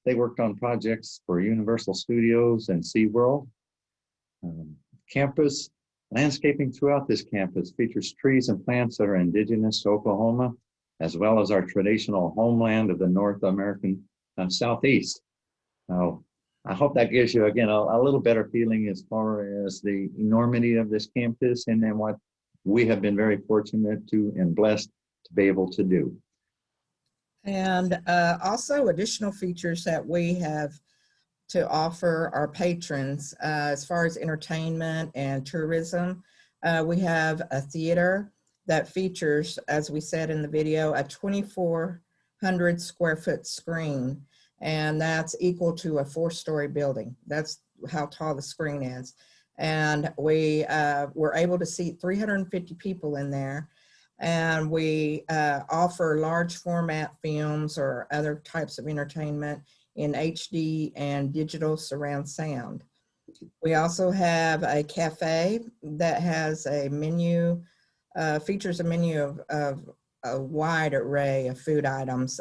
they worked on projects for Universal Studios and SeaWorld. Campus landscaping throughout this campus features trees and plants that are indigenous to Oklahoma, as well as our traditional homeland of the North American Southeast. I hope that gives you, again, a little better feeling as far as the enormity of this campus and then what we have been very fortunate to and blessed to be able to do. And also additional features that we have to offer our patrons as far as entertainment and tourism. We have a theater that features, as we said in the video, a 2,400 square foot screen, and that's equal to a 4-story building. That's how tall the screen is. And we were able to seat 350 people in there. And we offer large format films or other types of entertainment in HD and digital surround sound. We also have a cafe that has a menu, features a menu of a wide array of food items,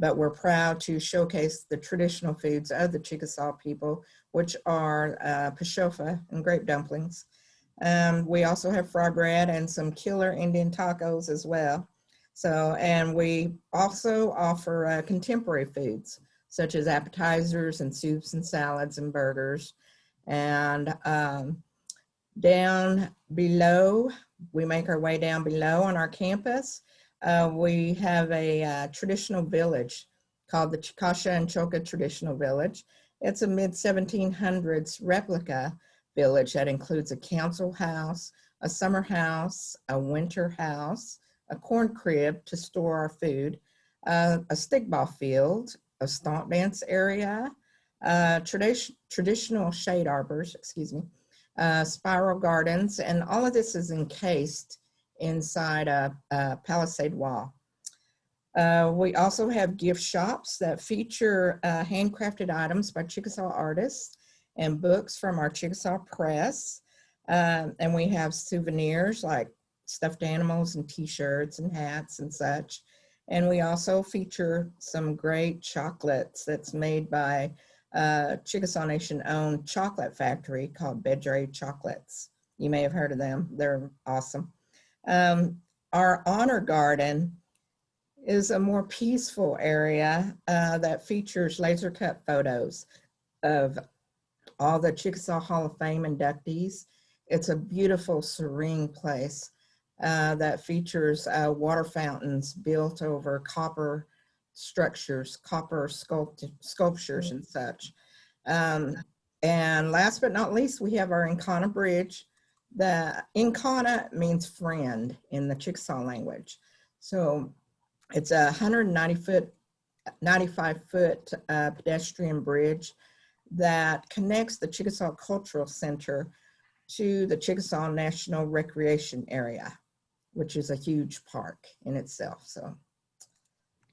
but we're proud to showcase the traditional foods of the Chickasaw people, which are pashofa and grape dumplings. We also have fry bread and some killer Indian tacos as well. So, and we also offer contemporary foods, such as appetizers and soups and salads and burgers. And down below, we make our way down below on our campus. We have a traditional village called the Chickasaw and Choka Traditional Village. It's a mid-1700s replica village that includes a council house, a summer house, a winter house, a corn crib to store our food, a stickball field, a stomp dance area, traditional shade arbors, spiral gardens, and all of this is encased inside a palisade wall. We also have gift shops that feature handcrafted items by Chickasaw artists and books from our Chickasaw Press. And we have souvenirs like stuffed animals and t-shirts and hats and such. And we also feature some great chocolates that's made by Chickasaw Nation-owned chocolate factory called Bedre Chocolates. You may have heard of them. They're awesome. Our honor garden is a more peaceful area that features laser cut photos of all the Chickasaw Hall of Fame inductees. It's a beautiful, serene place that features water fountains built over copper structures, copper sculptures and such. And last but not least, we have our Encana Bridge. The Encana means friend in the Chickasaw language. So it's a 190-foot 95-foot pedestrian bridge that connects the Chickasaw Cultural Center to the Chickasaw National Recreation Area, which is a huge park in itself. So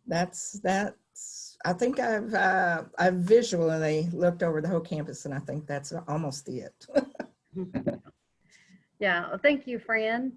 that's I think I've visually looked over the whole campus, and I think that's almost it. Yeah, well, thank you, Fran.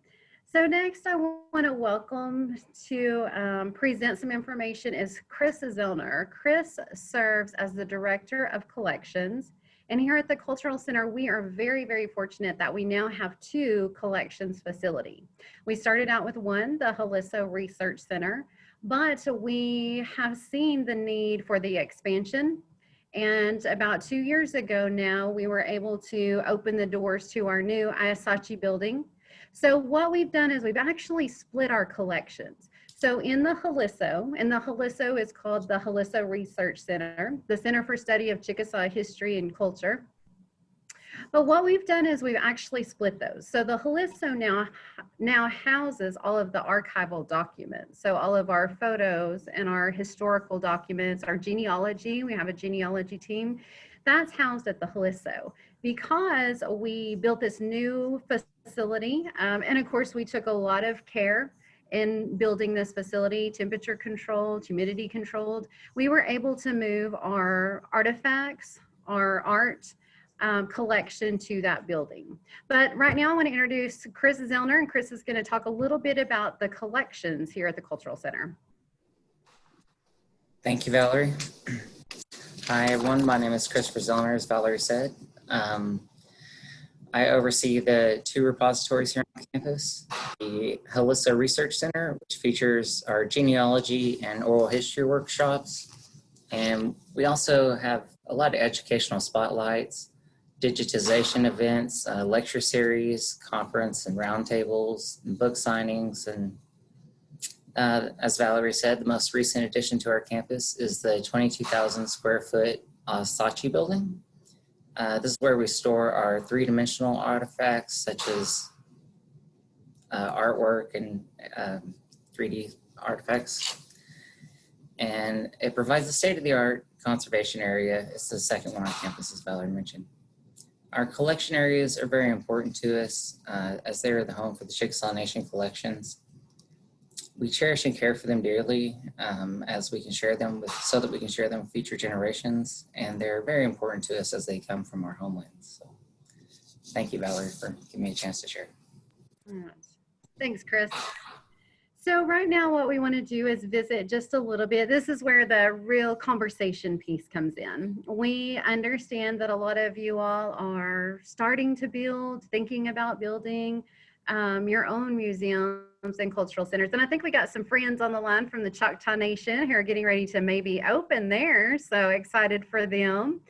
So next I want to welcome to present some information is Chris Zellner. Chris serves as the Director of Collections. And here at the Cultural Center, we are very, very fortunate that we now have 2 collections facility. We started out with one, the Halisso Research Center, but we have seen the need for the expansion. And about 2 years ago now, we were able to open the doors to our new Iasachi building. So what we've done is we've actually split our collections. So in the Halisso, and the Halisso is called the Halisso Research Center, the Center for Study of Chickasaw History and Culture. But what we've done is we've actually split those. So the Halisso now houses all of the archival documents. So all of our photos and our historical documents, our genealogy, we have a genealogy team, that's housed at the Halisso. Because we built this new facility, and of course we took a lot of care in building this facility, temperature controlled, humidity controlled, we were able to move our artifacts, our art collection to that building. But right now I want to introduce Chris Zellner, and Chris is going to talk a little bit about the collections here at the Cultural Center. Thank you, Valerie. Hi everyone, my name is Christopher Zellner, as Valerie said. I oversee the 2 repositories here on campus, the Halisso Research Center, which features our genealogy and oral history workshops. And we also have a lot of educational spotlights, digitization events, lecture series, conference and roundtables, and book signings. And as Valerie said, the most recent addition to our campus is the 22,000 square foot Sachi building. This is where we store our 3-dimensional artifacts such as artwork and 3D artifacts. And it provides a state-of-the-art conservation area. It's the second one on campus, as Valerie mentioned. Our collection areas are very important to us as they are the home for the Chickasaw Nation collections. We cherish and care for them dearly as we can share them with, so that we can share them with future generations. And they're very important to us as they come from our homelands. So thank you, Valerie, for giving me a chance to share. Thanks, Chris. So right now what we want to do is visit just a little bit. This is where the real conversation piece comes in. We understand that a lot of you all are starting to build, thinking about building your own museums and cultural centers. And I think we got some friends on the line from the Choctaw Nation who are getting ready to maybe open theirs. So excited for them.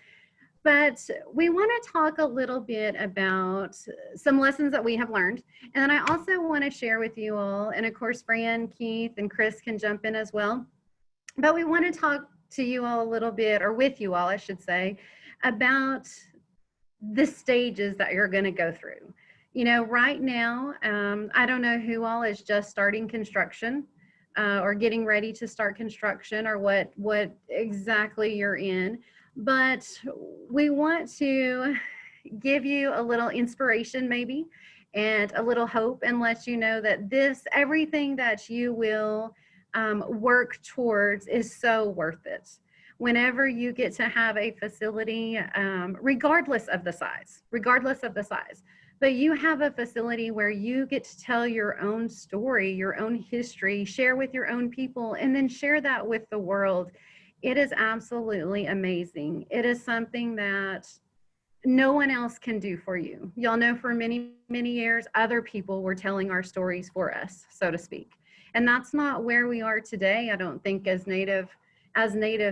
But we want to talk a little bit about some lessons that we have learned. And then I also want to share with you all, and of course, Fran, Keith, and Chris can jump in as well. But we want to talk to you all a little bit, or with you all, I should say, about the stages that you're going to go through. You know, right now, I don't know who all is just starting construction or getting ready to start construction, or what exactly you're in. But we want to give you a little inspiration maybe, and a little hope, and let you know that everything that you will work towards is so worth it. Whenever you get to have a facility, regardless of the size, but you have a facility where you get to tell your own story, your own history, share with your own people, and then share that with the world. It is absolutely amazing. It is something that no one else can do for you. Y'all know for many, many years, other people were telling our stories for us, so to speak. And that's not where we are today, I don't think, as Native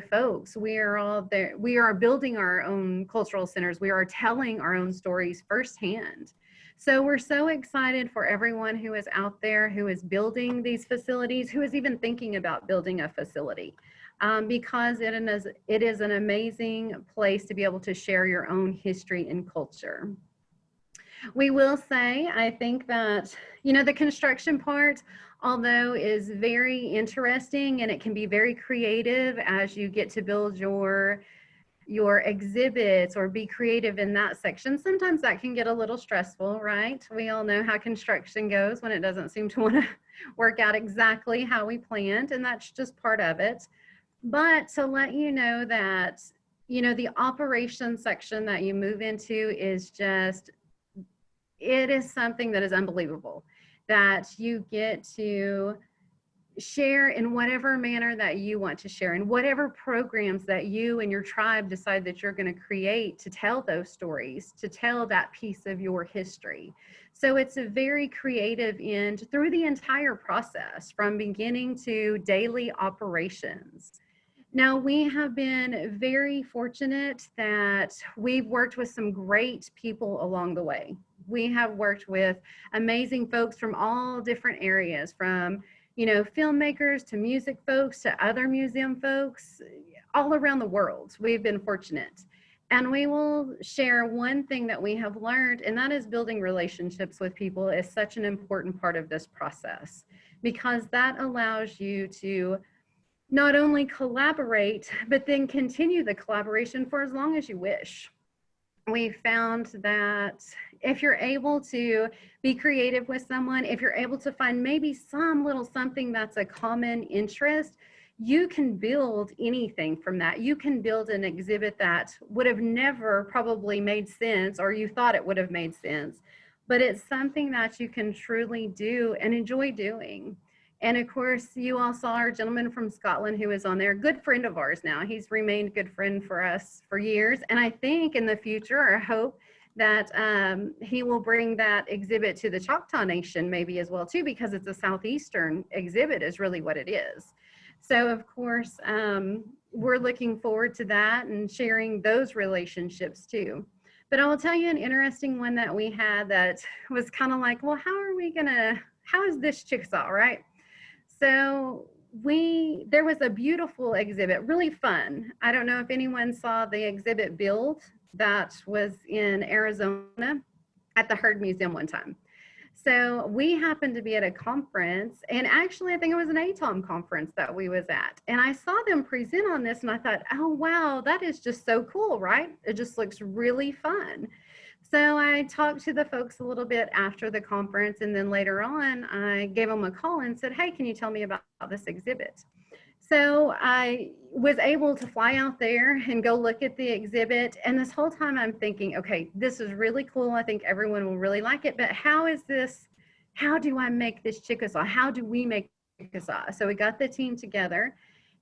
folks. We are all there. We are building our own cultural centers. We are telling our own stories firsthand. So we're so excited for everyone who is out there, who is building these facilities, who is even thinking about building a facility. Because it is an amazing place to be able to share your own history and culture. We will say, I think that, you know, the construction part, although is very interesting and it can be very creative as you get to build your exhibits or be creative in that section, sometimes that can get a little stressful, right? We all know how construction goes when it doesn't seem to want to work out exactly how we planned, and that's just part of it. But to let you know that, you know, the operations section that you move into is just, it is something that is unbelievable, that you get to share in whatever manner that you want to share, in whatever programs that you and your tribe decide that you're going to create to tell those stories, to tell that piece of your history. So it's a very creative end through the entire process, from beginning to daily operations. Now, we have been very fortunate that we've worked with some great people along the way. We have worked with amazing folks from all different areas, from, you know, filmmakers to music folks to other museum folks all around the world. We've been fortunate. And we will share one thing that we have learned, and that is building relationships with people is such an important part of this process, because that allows you to not only collaborate, but then continue the collaboration for as long as you wish. We found that if you're able to be creative with someone, if you're able to find maybe some little something that's a common interest, you can build anything from that. You can build an exhibit that would have never probably made sense, or you thought it would have made sense, but it's something that you can truly do and enjoy doing. And of course, you all saw our gentleman from Scotland who is on there, good friend of ours now. He's remained a good friend for us for years. And I think in the future, I hope that he will bring that exhibit to the Choctaw Nation maybe as well too, because it's a Southeastern exhibit is really what it is. So of course, we're looking forward to that and sharing those relationships too. But I will tell you an interesting one that we had that was kind of like, well, how is this Chickasaw, right? So there was a beautiful exhibit, really fun. I don't know if anyone saw the exhibit Build that was in Arizona at the Herd Museum one time. So we happened to be at a conference, and actually I think it was an ATOM conference that we was at. And I saw them present on this and I thought, oh wow, that is just so cool, right? It just looks really fun. So I talked to the folks a little bit after the conference, and then later on, I gave them a call and said, hey, can you tell me about this exhibit? So I was able to fly out there and go look at the exhibit. And this whole time I'm thinking, okay, this is really cool. I think everyone will really like it, but how do I make this Chickasaw? How do we make Chickasaw? So we got the team together.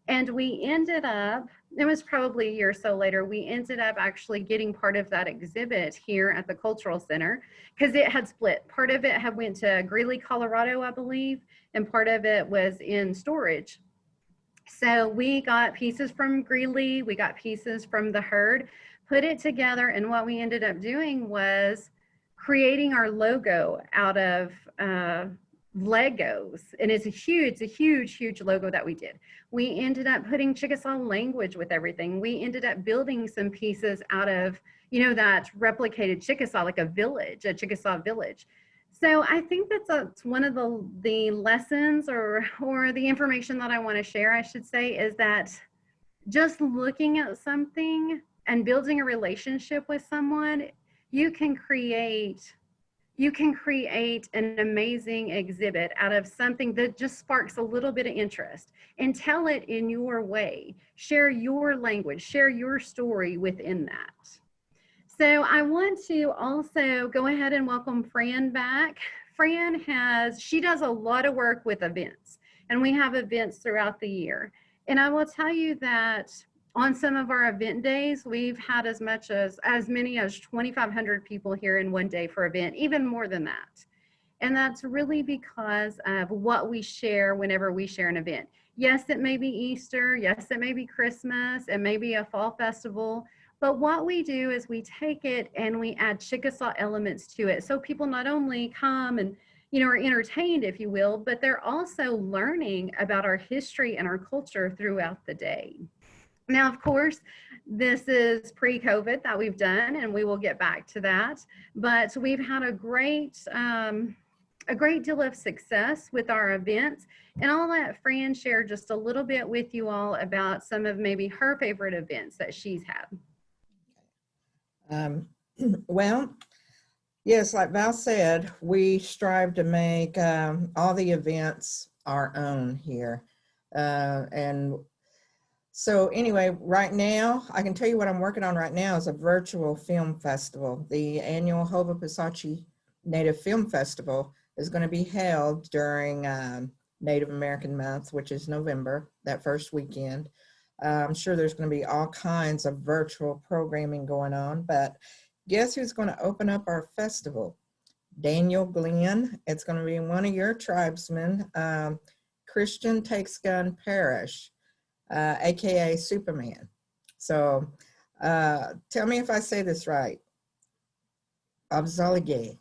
And we ended up, it was probably a year or so later, we ended up actually getting part of that exhibit here at the Cultural Center, because it had split. Part of it had went to Greeley, Colorado, I believe, and part of it was in storage. So we got pieces from Greeley, we got pieces from the Herd, put it together, and what we ended up doing was creating our logo out of Legos, and it's a huge logo that we did. We ended up putting Chickasaw language with everything. We ended up building some pieces out of, you know, that replicated Chickasaw, like a village, a Chickasaw village. So I think that's one of the lessons or the information that I want to share, I should say, is that just looking at something and building a relationship with someone, you can create an amazing exhibit out of something that just sparks a little bit of interest, and tell it in your way. Share your language, share your story within that. So I want to also go ahead and welcome Fran back. Fran she does a lot of work with events, and we have events throughout the year. And I will tell you that on some of our event days, we've had as many as 2,500 people here in one day for event, even more than that. And that's really because of what we share whenever we share an event. Yes, it may be Easter. Yes, it may be Christmas. It may be a fall festival. But what we do is we take it and we add Chickasaw elements to it. So people not only come and, you know, are entertained, if you will, but they're also learning about our history and our culture throughout the day. Now, of course, This is pre-COVID that we've done, and we will get back to that. But we've had a great deal of success with our events. And I'll let Fran share just a little bit with you all about some of maybe her favorite events that she's had. Well, yes, like Val said, we strive to make all the events our own here. And so anyway, right now, I can tell you what I'm working on right now is a virtual film festival. The annual Horticulture Native Film Festival is going to be held during Native American Month, which is November, that first weekend. I'm sure there's going to be all kinds of virtual programming going on, but guess who's going to open up our festival? Daniel Glenn. It's going to be one of your tribesmen, Christian Takes Gun Parish, aka Superman. So tell me if I say this right. Abzaligay.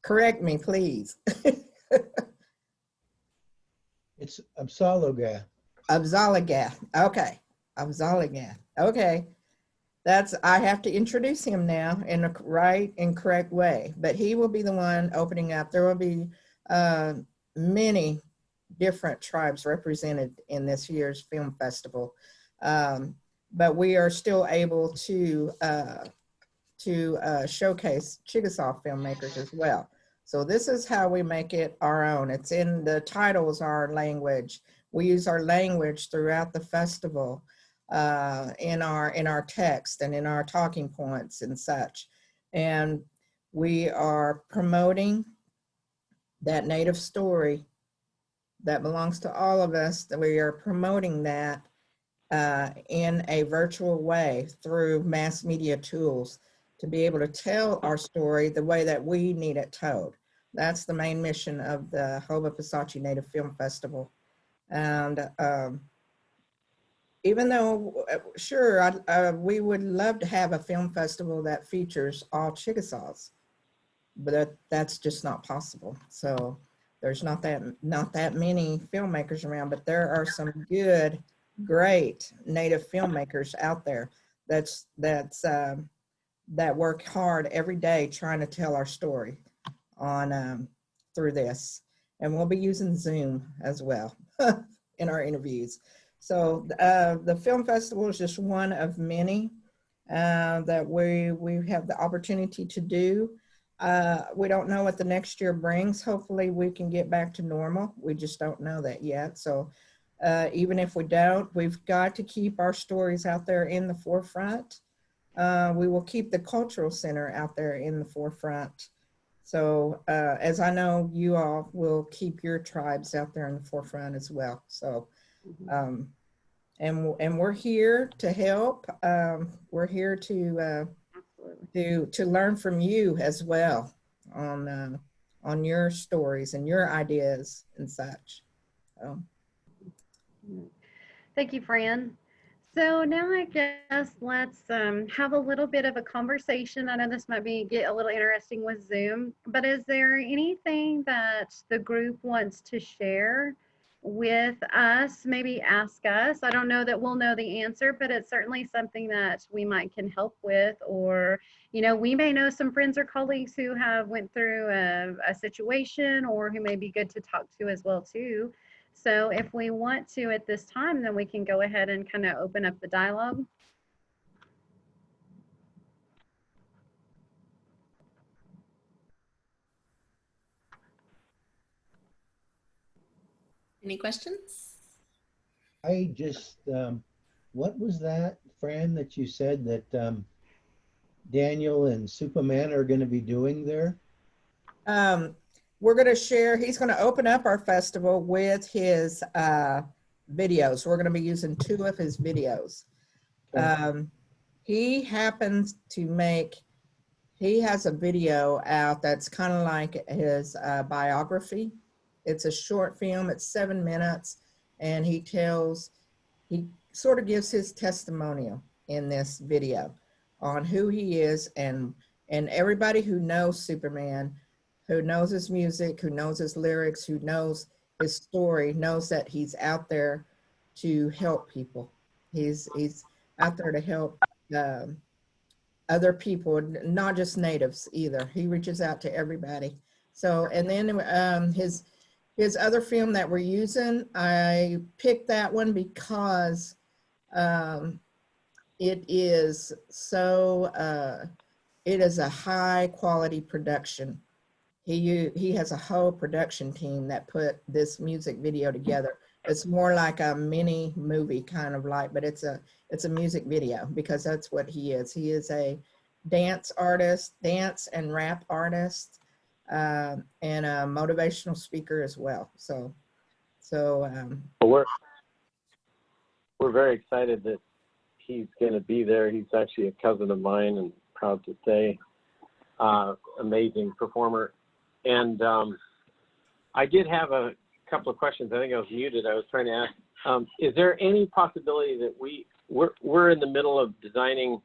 Correct me, please. It's Abzaliga. Abzaliga. Okay. Abzaliga. Okay. I have to introduce him now in the right and correct way, but he will be the one opening up. There will be many different tribes represented in this year's film festival, but we are still able to showcase Chickasaw filmmakers as well. So this is how we make it our own. It's in the titles, our language. We use our language throughout the festival. In our text and in our talking points and such. And we are promoting that Native story that belongs to all of us, that we are promoting that in a virtual way through mass media tools to be able to tell our story the way that we need it told. That's the main mission of the Horticulture Native Film Festival. And even though, sure, we would love to have a film festival that features all Chickasaws, but that's just not possible. So there's not that many filmmakers around, but there are some good, great Native filmmakers out there that work hard every day trying to tell our story on through this, and we'll be using Zoom as well in our interviews. So the film festival is just one of many that we have the opportunity to do. We don't know what the next year brings. Hopefully we can get back to normal. We just don't know that yet. So even if we don't, we've got to keep our stories out there in the forefront. We will keep the cultural center out there in the forefront. So as I know, you all will keep your tribes out there in the forefront as well. So and we're here to help. We're here to learn from you as well on your stories and your ideas and such. Thank you, Fran. So now I guess let's have a little bit of a conversation. I know this might get a little interesting with Zoom, but is there anything that the group wants to share with us, maybe ask us? I don't know that we'll know the answer, but it's certainly something that we can help with, or, we may know some friends or colleagues who have went through a situation, or who may be good to talk to as well too. So if we want to at this time, then we can go ahead and kind of open up the dialogue. Any questions? I just, what was that, Fran, that you said that Daniel and Superman are going to be doing there? We're going to share, he's going to open up our festival with his videos. We're going to be using 2 of his videos. Okay. He happens to he has a video out that's kind of like his biography. It's a short film, it's 7 minutes, and he sort of gives his testimonial in this video on who he is, and everybody who knows Superman, who knows his music, who knows his lyrics, who knows his story, knows that he's out there to help people. He's out there to help other people, not just natives either. He reaches out to everybody. So, and then his other film that we're using, I picked that one because it is so, it is a high quality production. He has a whole production team that put this music video together. It's more like a mini movie kind of like, but it's a music video because that's what he is. He is a dance artist, dance and rap artist, and a motivational speaker as well. So we're very excited that he's going to be there. He's actually a cousin of mine, and proud to say, amazing performer. And I did have a couple of questions. I think I was muted. I was trying to ask, is there any possibility that we're in the middle of designing,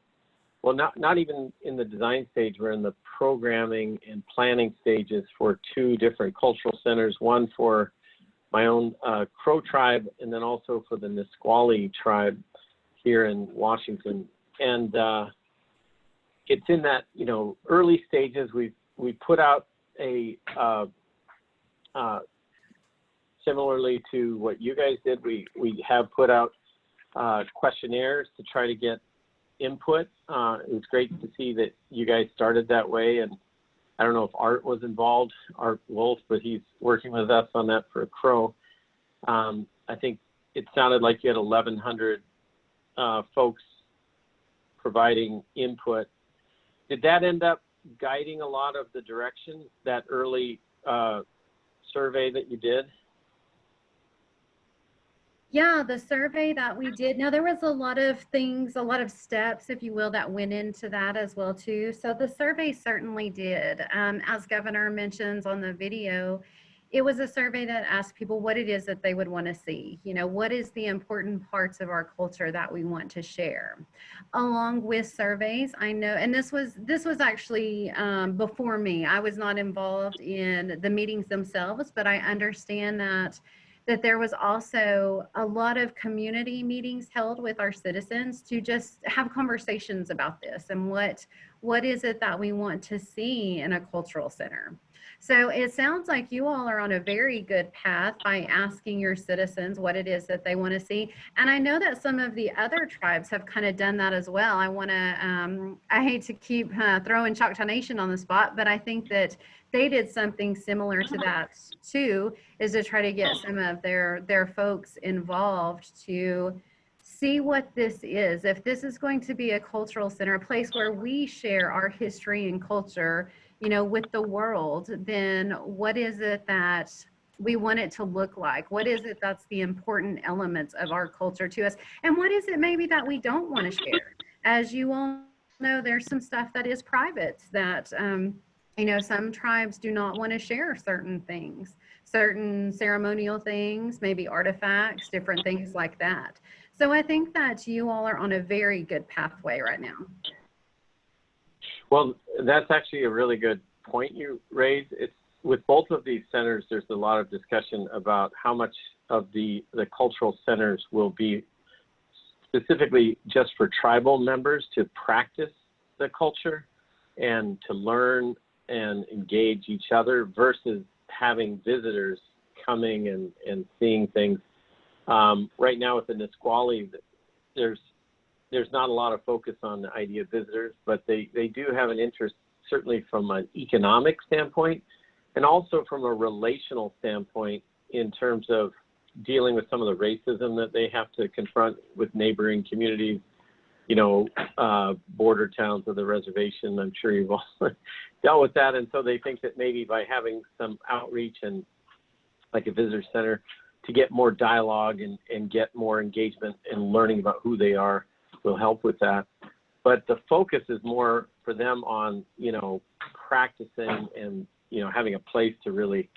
well, not even in the design stage, we're in the programming and planning stages for 2 different cultural centers, one for my own Crow tribe, and then also for the Nisqually tribe here in Washington. And it's in that, early stages. We put out a similarly to what you guys did, we have put out questionnaires to try to get input. It was great to see that you guys started that way, and I don't know if Art was involved, Art Wolf, but he's working with us on that for Crow. I think it sounded like you had 1,100 folks providing input. Did that end up guiding a lot of the direction, that early survey that you did? Yeah, the survey that we did. Now, there was a lot of things, a lot of steps, if you will, that went into that as well, too. So the survey certainly did. As Governor mentions on the video, it was a survey that asked people what it is that they would want to see. What is the important parts of our culture that we want to share? Along with surveys, I know, and this was actually before me. I was not involved in the meetings themselves, but I understand that there was also a lot of community meetings held with our citizens to just have conversations about this and what is it that we want to see in a cultural center. So it sounds like you all are on a very good path by asking your citizens what it is that they want to see. And I know that some of the other tribes have kind of done that as well. I hate to keep throwing Choctaw Nation on the spot, but I think that they did something similar to that too, is to try to get some of their folks involved to see what this is. If this is going to be a cultural center, a place where we share our history and culture, with the world, then what is it that we want it to look like? What is it that's the important elements of our culture to us? And what is it maybe that we don't want to share? As you all know, there's some stuff that is private that, some tribes do not want to share certain things, certain ceremonial things, maybe artifacts, different things like that. So I think that you all are on a very good pathway right now. Well, that's actually a really good point you raised. It's with both of these centers, there's a lot of discussion about how much of the cultural centers will be specifically just for tribal members to practice the culture and to learn and engage each other versus having visitors coming and seeing things. Right now with the Nisqually, there's not a lot of focus on the idea of visitors, but they do have an interest, certainly from an economic standpoint and also from a relational standpoint in terms of dealing with some of the racism that they have to confront with neighboring communities, border towns of the reservation. I'm sure you've all dealt with that. And so they think that maybe by having some outreach and like a visitor center to get more dialogue and get more engagement and learning about who they are will help with that. But the focus is more for them on, practicing and, having a place to really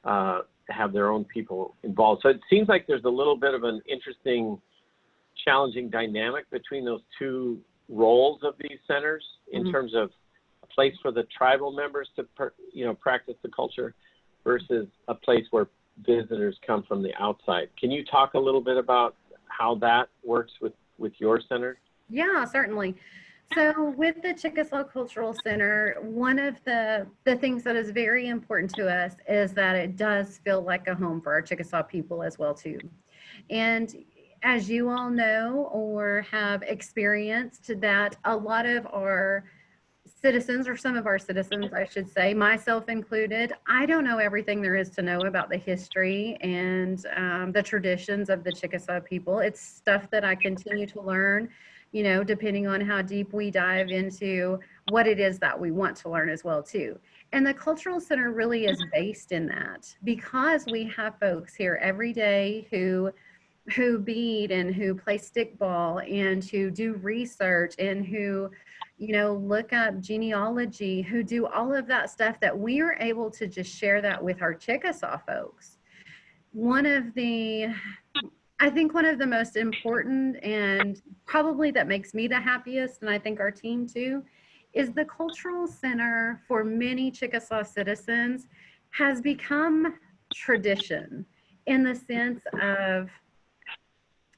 have their own people involved. So it seems like there's a little bit of an interesting, challenging dynamic between those 2 roles of these centers in terms of a place for the tribal members to, practice the culture versus a place where visitors come from the outside. Can you talk a little bit about how that works with with your center? Yeah, certainly. So with the Chickasaw Cultural Center, one of the things that is very important to us is that it does feel like a home for our Chickasaw people as well too. And as you all know or have experienced, that a lot of our citizens, or some of our citizens, I should say, myself included, I don't know everything there is to know about the history and the traditions of the Chickasaw people. It's stuff that I continue to learn, you know, depending on how deep we dive into what it is that we want to learn as well too. And the Cultural Center really is based in that, because we have folks here every day who bead and who play stickball and who do research and who, you know, look up genealogy, who do all of that stuff, that we are able to just share that with our Chickasaw folks. I think one of the most important, and probably that makes me the happiest, and I think our team too, is the Cultural Center for many Chickasaw citizens has become tradition, in the sense of,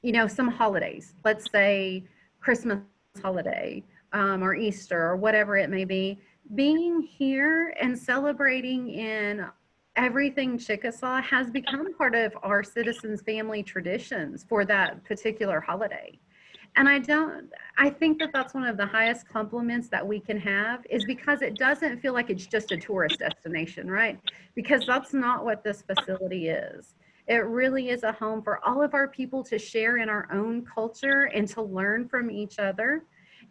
you know, some holidays, let's say Christmas holiday, or Easter, or whatever it may be, being here and celebrating in everything Chickasaw has become part of our citizens' family traditions for that particular holiday. And I think that that's one of the highest compliments that we can have, is because it doesn't feel like it's just a tourist destination, right? Because that's not what this facility is. It really is a home for all of our people to share in our own culture and to learn from each other.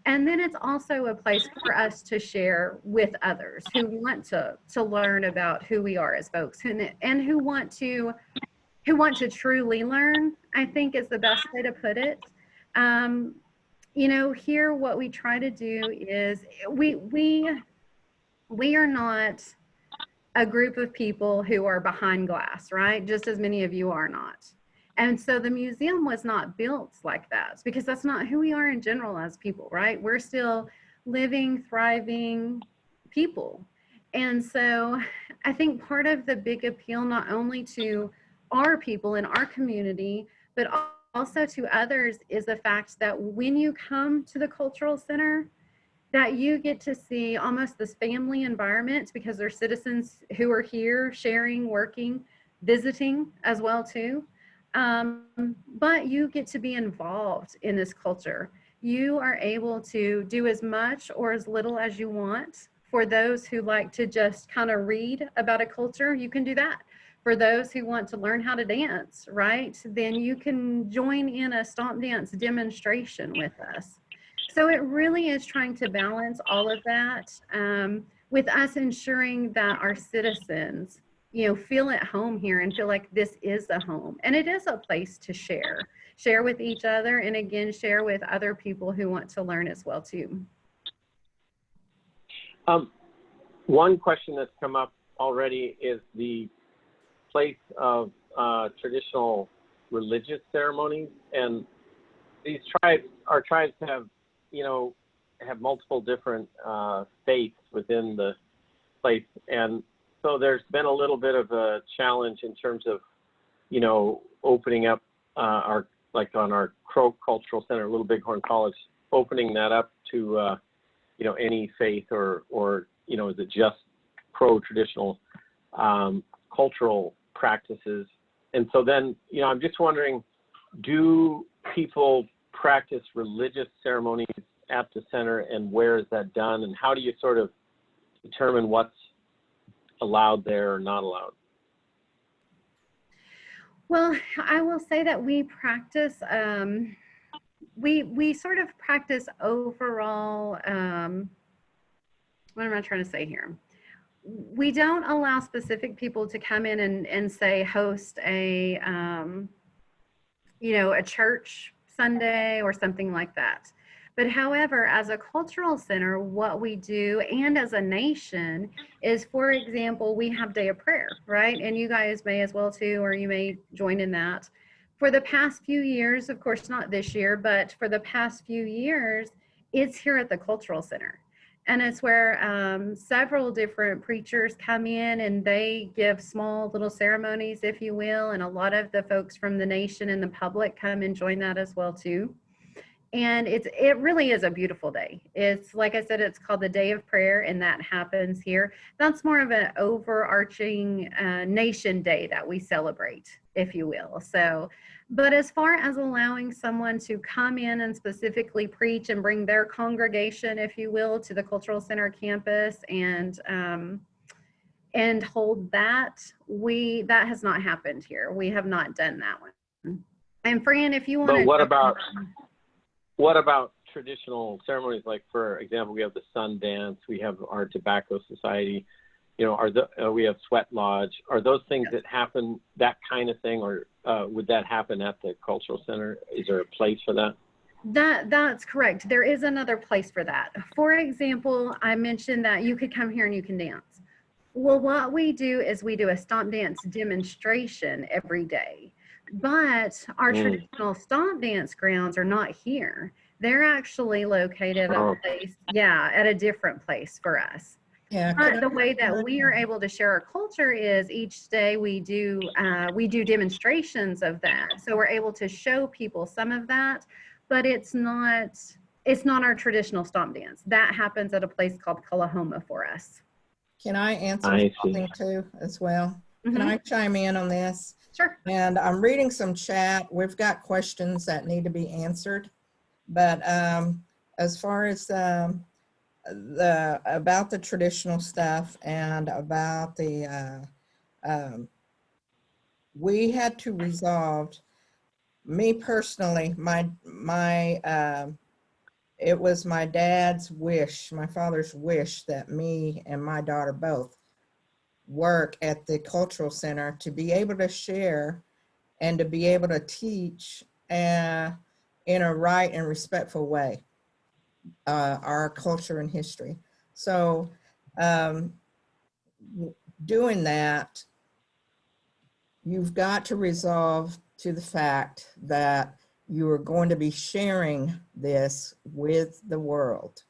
And then it's also a place for us to share with others who want to learn about who we are as folks, and who want to truly learn, I think is the best way to put it. You know, here what we try to do is we are not a group of people who are behind glass, right? Just as many of you are not. And so the museum was not built like that, because that's not who we are in general as people, right? We're still living, thriving people. And so I think part of the big appeal, not only to our people in our community, but also to others, is the fact that when you come to the Cultural Center, that you get to see almost this family environment, because there's citizens who are here sharing, working, visiting as well too. But you get to be involved in this culture. You are able to do as much or as little as you want. For those who like to just kind of read about a culture, you can do that. For those who want to learn how to dance, right, then you can join in a stomp dance demonstration with us. So it really is trying to balance all of that, with us ensuring that our citizens, you know, feel at home here and feel like this is a home. And it is a place to share with each other, and again, share with other people who want to learn as well too. One question that's come up already is the place of traditional religious ceremonies. And these tribes, our tribes have, you know, have multiple different faiths within the place. And so there's been a little bit of a challenge in terms of, you know, opening up our, like on our Crow Cultural Center, Little Bighorn College, opening that up to, you know, any faith or, you know, is it just Crow traditional cultural practices? And so then, you know, I'm just wondering, do people practice religious ceremonies at the center, and where is that done? And how do you sort of determine what's allowed there or not allowed? Well, I will say that we practice, we sort of practice overall, what am I trying to say here? We don't allow specific people to come in and say host a, you know, a church Sunday or something like that. But however, as a cultural center, what we do, and as a nation, is, for example, we have Day of Prayer, right? And you guys may as well too, or you may join in that. For the past few years, of course, not this year, but for the past few years, it's here at the Cultural Center. And it's where several different preachers come in and they give small little ceremonies, if you will. And a lot of the folks from the nation and the public come and join that as well too. And it really is a beautiful day. It's, like I said, it's called the Day of Prayer, and that happens here. That's more of an overarching nation day that we celebrate, if you will. So, but as far as allowing someone to come in and specifically preach and bring their congregation, if you will, to the Cultural Center campus and hold that, that has not happened here. We have not done that one. And Fran, if you want to. But what about traditional ceremonies? Like, for example, we have the sun dance, we have our tobacco society, you know, we have sweat lodge. Are those things that happen, that kind of thing, or would that happen at the cultural center? Is there a place for that? That's correct. There is another place for that. For example, I mentioned that you could come here and you can dance. Well, what we do is we do a stomp dance demonstration every day. But our traditional stomp dance grounds are not here. They're actually located at a place, at a different place for us. Yeah. But the way that we are able to share our culture is each day we do demonstrations of that. So we're able to show people some of that, but it's not our traditional stomp dance. That happens at a place called Cullahoma for us. Can I answer something too as well? Can I chime in on this? Sure. And I'm reading some chat. We've got questions that need to be answered. But as far as about the traditional stuff and about the, we had to resolve, me personally, it was my dad's wish, my father's wish, that me and my daughter both work at the cultural center to be able to share and to be able to teach in a right and respectful way our culture and history. So doing that, you've got to resolve to the fact that you are going to be sharing this with the world.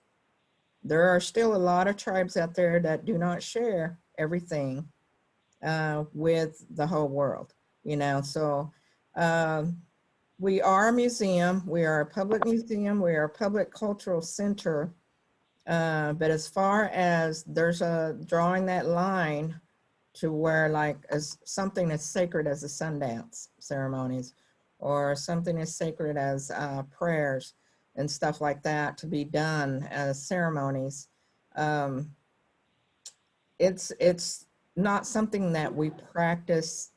There are still a lot of tribes out there that do not share everything with the whole world, you know. So we are a museum, we are a public museum, we are a public cultural center, but as far as there's a drawing that line to where, like, as something as sacred as the Sundance ceremonies, or something as sacred as prayers and stuff like that to be done as ceremonies, it's not something that we practice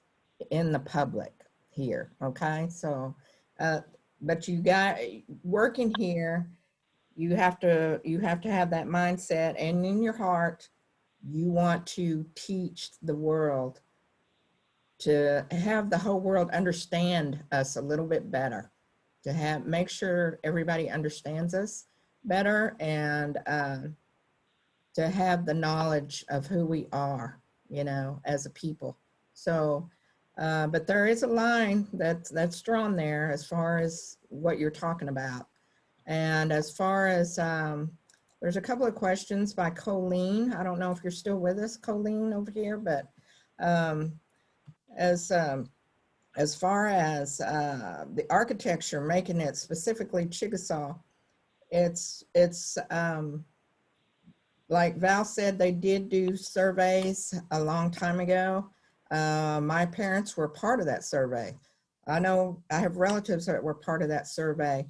in the public here, okay? So, but you got, working here, you have to have that mindset, and in your heart, you want to teach the world, to have the whole world understand us a little bit better, to make sure everybody understands us better, and to have the knowledge of who we are, you know, as a people. So, but there is a line that's drawn there as far as what you're talking about. And as far as, there's a couple of questions by Colleen. I don't know if you're still with us, Colleen, over here, but as far as the architecture, making it specifically Chickasaw, it's like Val said, they did do surveys a long time ago. My parents were part of that survey. I know I have relatives that were part of that survey.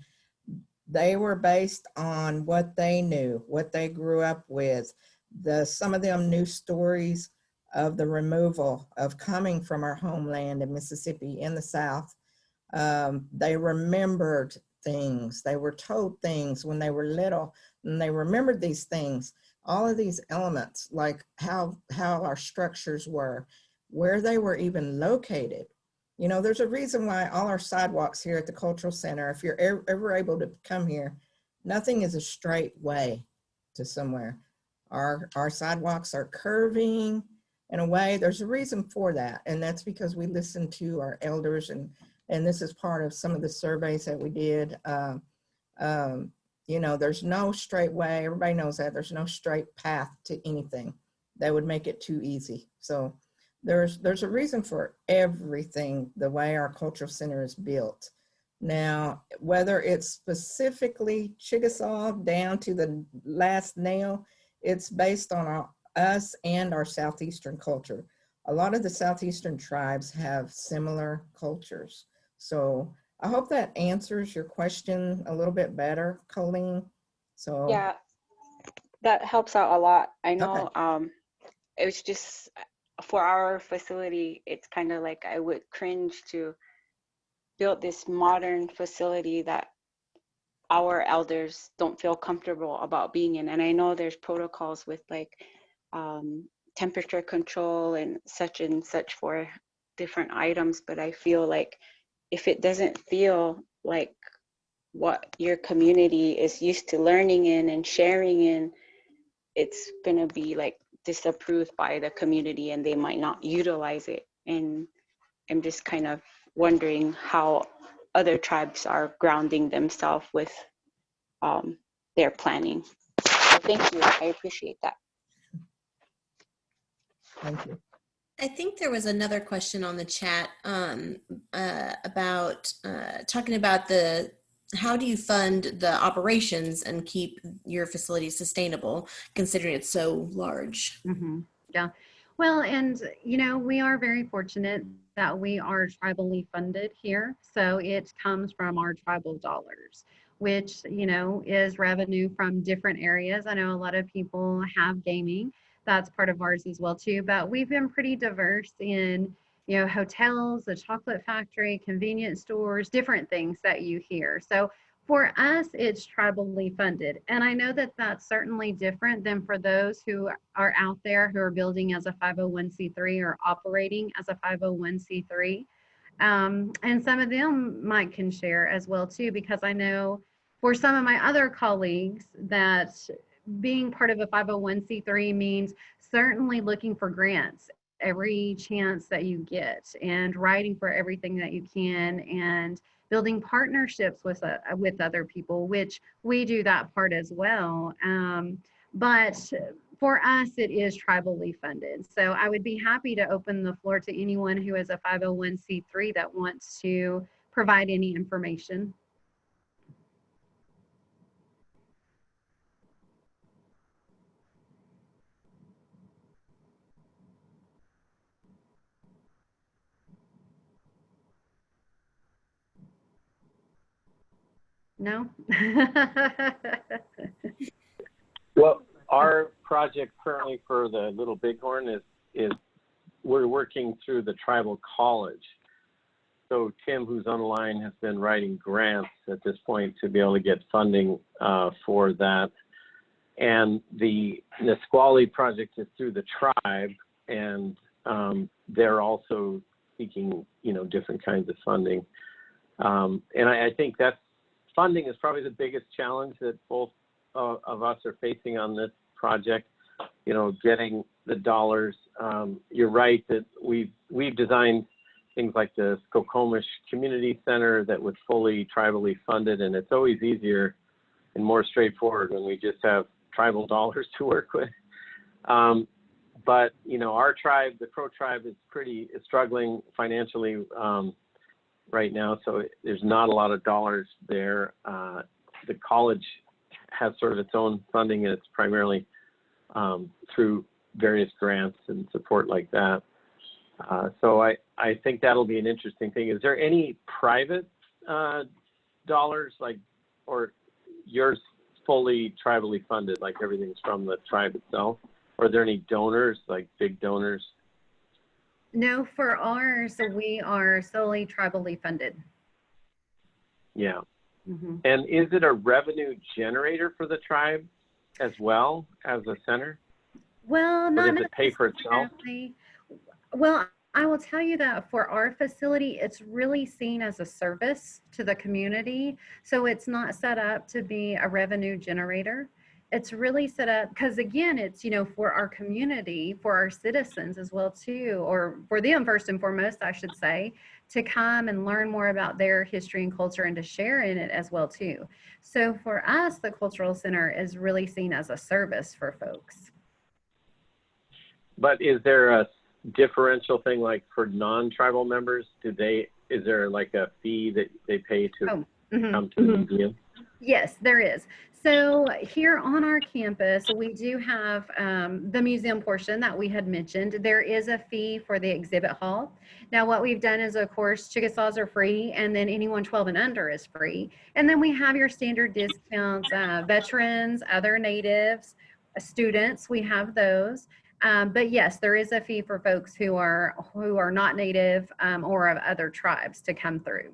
They were based on what they knew, what they grew up with. Some of them knew stories of the removal, of coming from our homeland in Mississippi in the South. They remembered things. They were told things when they were little, and they remembered these things. All of these elements, like how our structures were, where they were even located. You know, there's a reason why all our sidewalks here at the Cultural Center, if you're ever able to come here, nothing is a straight way to somewhere. Our sidewalks are curving in a way. There's a reason for that, and that's because we listen to our elders, and this is part of some of the surveys that we did. You know, there's no straight way. Everybody knows that. There's no straight path to anything that would make it too easy. So there's a reason for everything, the way our cultural center is built. Now, whether it's specifically Chickasaw down to the last nail, it's based on us and our Southeastern culture. A lot of the Southeastern tribes have similar cultures. So I hope that answers your question a little bit better, Colleen. So Yeah, that helps out a lot. I know okay. it was just for our facility, it's kind of like I would cringe to build this modern facility that our elders don't feel comfortable about being in. And I know there's protocols with like temperature control and such for different items, but I feel like if it doesn't feel like what your community is used to learning in and sharing in, it's gonna be like disapproved by the community and they might not utilize it. And I'm just kind of wondering how other tribes are grounding themselves with their planning. So thank you, I appreciate that. Thank you. I think there was another question on the chat about talking about how do you fund the operations and keep your facility sustainable, considering it's so large? Mm-hmm. Yeah. Well, and you know, we are very fortunate that we are tribally funded here. So it comes from our tribal dollars, which, you know, is revenue from different areas. I know a lot of people have gaming. That's part of ours as well too, but we've been pretty diverse in, you know, hotels, the chocolate factory, convenience stores, different things that you hear. So for us, it's tribally funded. And I know that that's certainly different than for those who are out there who are building as a 501c3 or operating as a 501c3. And some of them might can share as well too, because I know for some of my other colleagues that being part of a 501c3 means certainly looking for grants every chance that you get and writing for everything that you can and building partnerships with other people, which we do that part as well. But for us, it is tribally funded. So I would be happy to open the floor to anyone who is a 501c3 that wants to provide any information. No? Well, our project currently for the Little Bighorn is we're working through the tribal college. So Tim, who's on the line, has been writing grants at this point to be able to get funding for that. And the Nisqually project is through the tribe, and they're also seeking, you know, different kinds of funding. And I think that funding is probably the biggest challenge that both of us are facing on this project. You know, getting the dollars. You're right that we've designed things like the Skokomish Community Center that was fully tribally funded, and it's always easier and more straightforward when we just have tribal dollars to work with. But you know, our tribe, the Crow tribe, is struggling financially right now, so there's not a lot of dollars there. The college has sort of its own funding, and it's primarily through various grants and support like that. So I think that'll be an interesting thing. Is there any private dollars, like, or yours fully tribally funded, like everything's from the tribe itself? Or are there any donors, like big donors? No, for ours, we are solely tribally funded. Yeah. Mm-hmm. And is it a revenue generator for the tribe as well as a center? Well, not does it pay for itself? Well, I will tell you that for our facility, it's really seen as a service to the community. So it's not set up to be a revenue generator. It's really set up because, again, it's, you know, for our community, for our citizens as well too, or for them first and foremost, I should say, to come and learn more about their history and culture and to share in it as well too. So for us, the Cultural Center is really seen as a service for folks. But is there a differential thing like for non-tribal members? Is there like a fee that they pay to come to the museum? Yes, there is. So here on our campus, we do have the museum portion that we had mentioned. There is a fee for the exhibit hall. Now, what we've done is, of course, Chickasaws are free, and then anyone 12 and under is free. And then we have your standard discounts, veterans, other natives, students, we have those. But yes, there is a fee for folks who are not native or of other tribes to come through.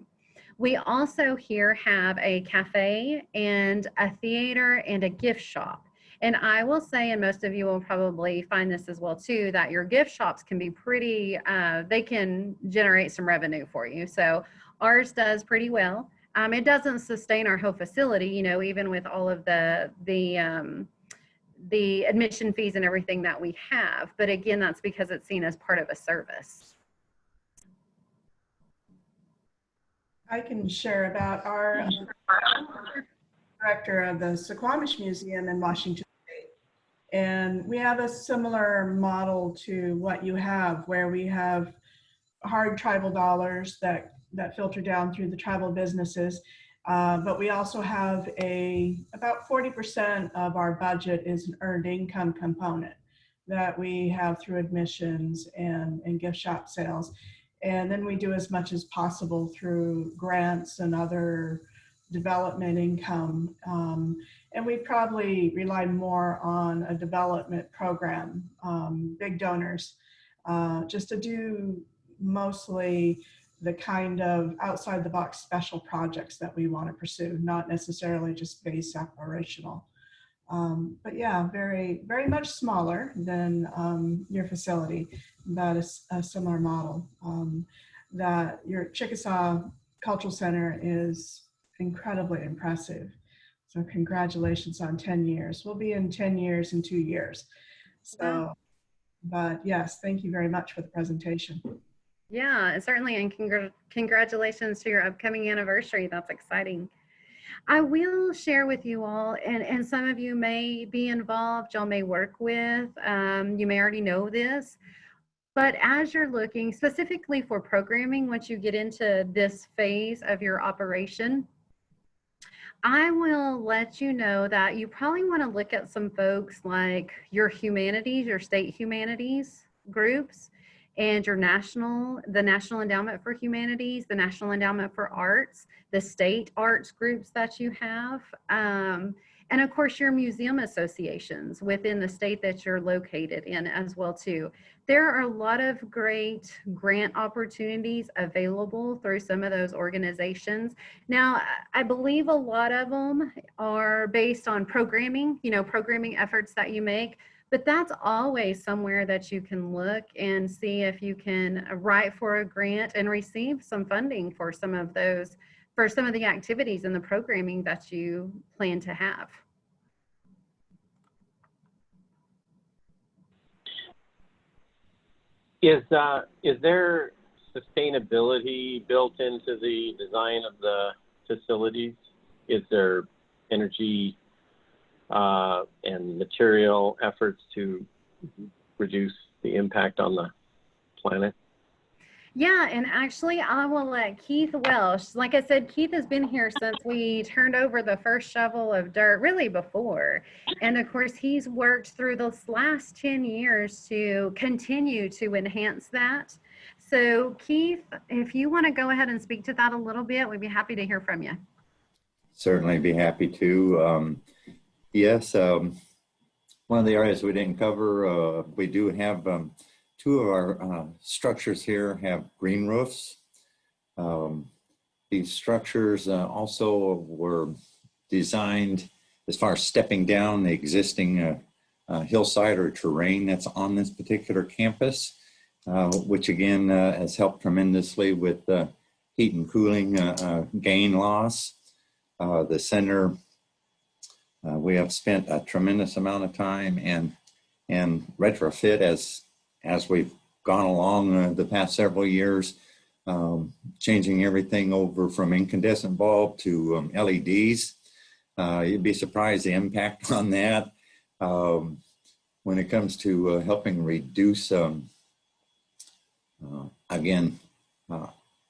We also here have a cafe and a theater and a gift shop. And I will say, and most of you will probably find this as well too, that your gift shops can be pretty, they can generate some revenue for you. So ours does pretty well. It doesn't sustain our whole facility, you know, even with all of the admission fees and everything that we have. But again, that's because it's seen as part of a service. I can share about our director of the Suquamish Museum in Washington State. And we have a similar model to what you have, where we have hard tribal dollars that filter down through the tribal businesses. But we also have about 40% of our budget is an earned income component that we have through admissions and gift shop sales. And then we do as much as possible through grants and other development income. And we probably rely more on a development program, big donors, just to do mostly the kind of outside the box special projects that we want to pursue, not necessarily just base operational. But yeah, very, very much smaller than your facility, but a similar model. That your Chickasaw Cultural Center is incredibly impressive. So congratulations on 10 years. We'll be in 10 years in 2 years. So, but yes, thank you very much for the presentation. Yeah, certainly, and congratulations to your upcoming anniversary. That's exciting. I will share with you all, and some of you may be involved, y'all may work with, you may already know this, but as you're looking specifically for programming, once you get into this phase of your operation, I will let you know that you probably want to look at some folks like your humanities, your state humanities groups, and your the National Endowment for Humanities, the National Endowment for Arts, the state arts groups that you have, and of course your museum associations within the state that you're located in as well too. There are a lot of great grant opportunities available through some of those organizations. Now, I believe a lot of them are based on programming, you know, programming efforts that you make. But that's always somewhere that you can look and see if you can write for a grant and receive some funding for some of those, for some of the activities and the programming that you plan to have. Is there sustainability built into the design of the facilities? Is there energy and material efforts to reduce the impact on the planet? Yeah, and actually I will let Keith Welsh, like I said, Keith has been here since we turned over the first shovel of dirt, really before. And of course, he's worked through those last 10 years to continue to enhance that. So Keith, if you want to go ahead and speak to that a little bit, we'd be happy to hear from you. Certainly be happy to. Yes, one of the areas we didn't cover, we do have two of our structures here have green roofs. These structures also were designed as far as stepping down the existing hillside or terrain that's on this particular campus, which again has helped tremendously with heat and cooling gain loss. The center, we have spent a tremendous amount of time and retrofit as we've gone along the past several years, changing everything over from incandescent bulb to LEDs. You'd be surprised the impact on that when it comes to helping reduce Again,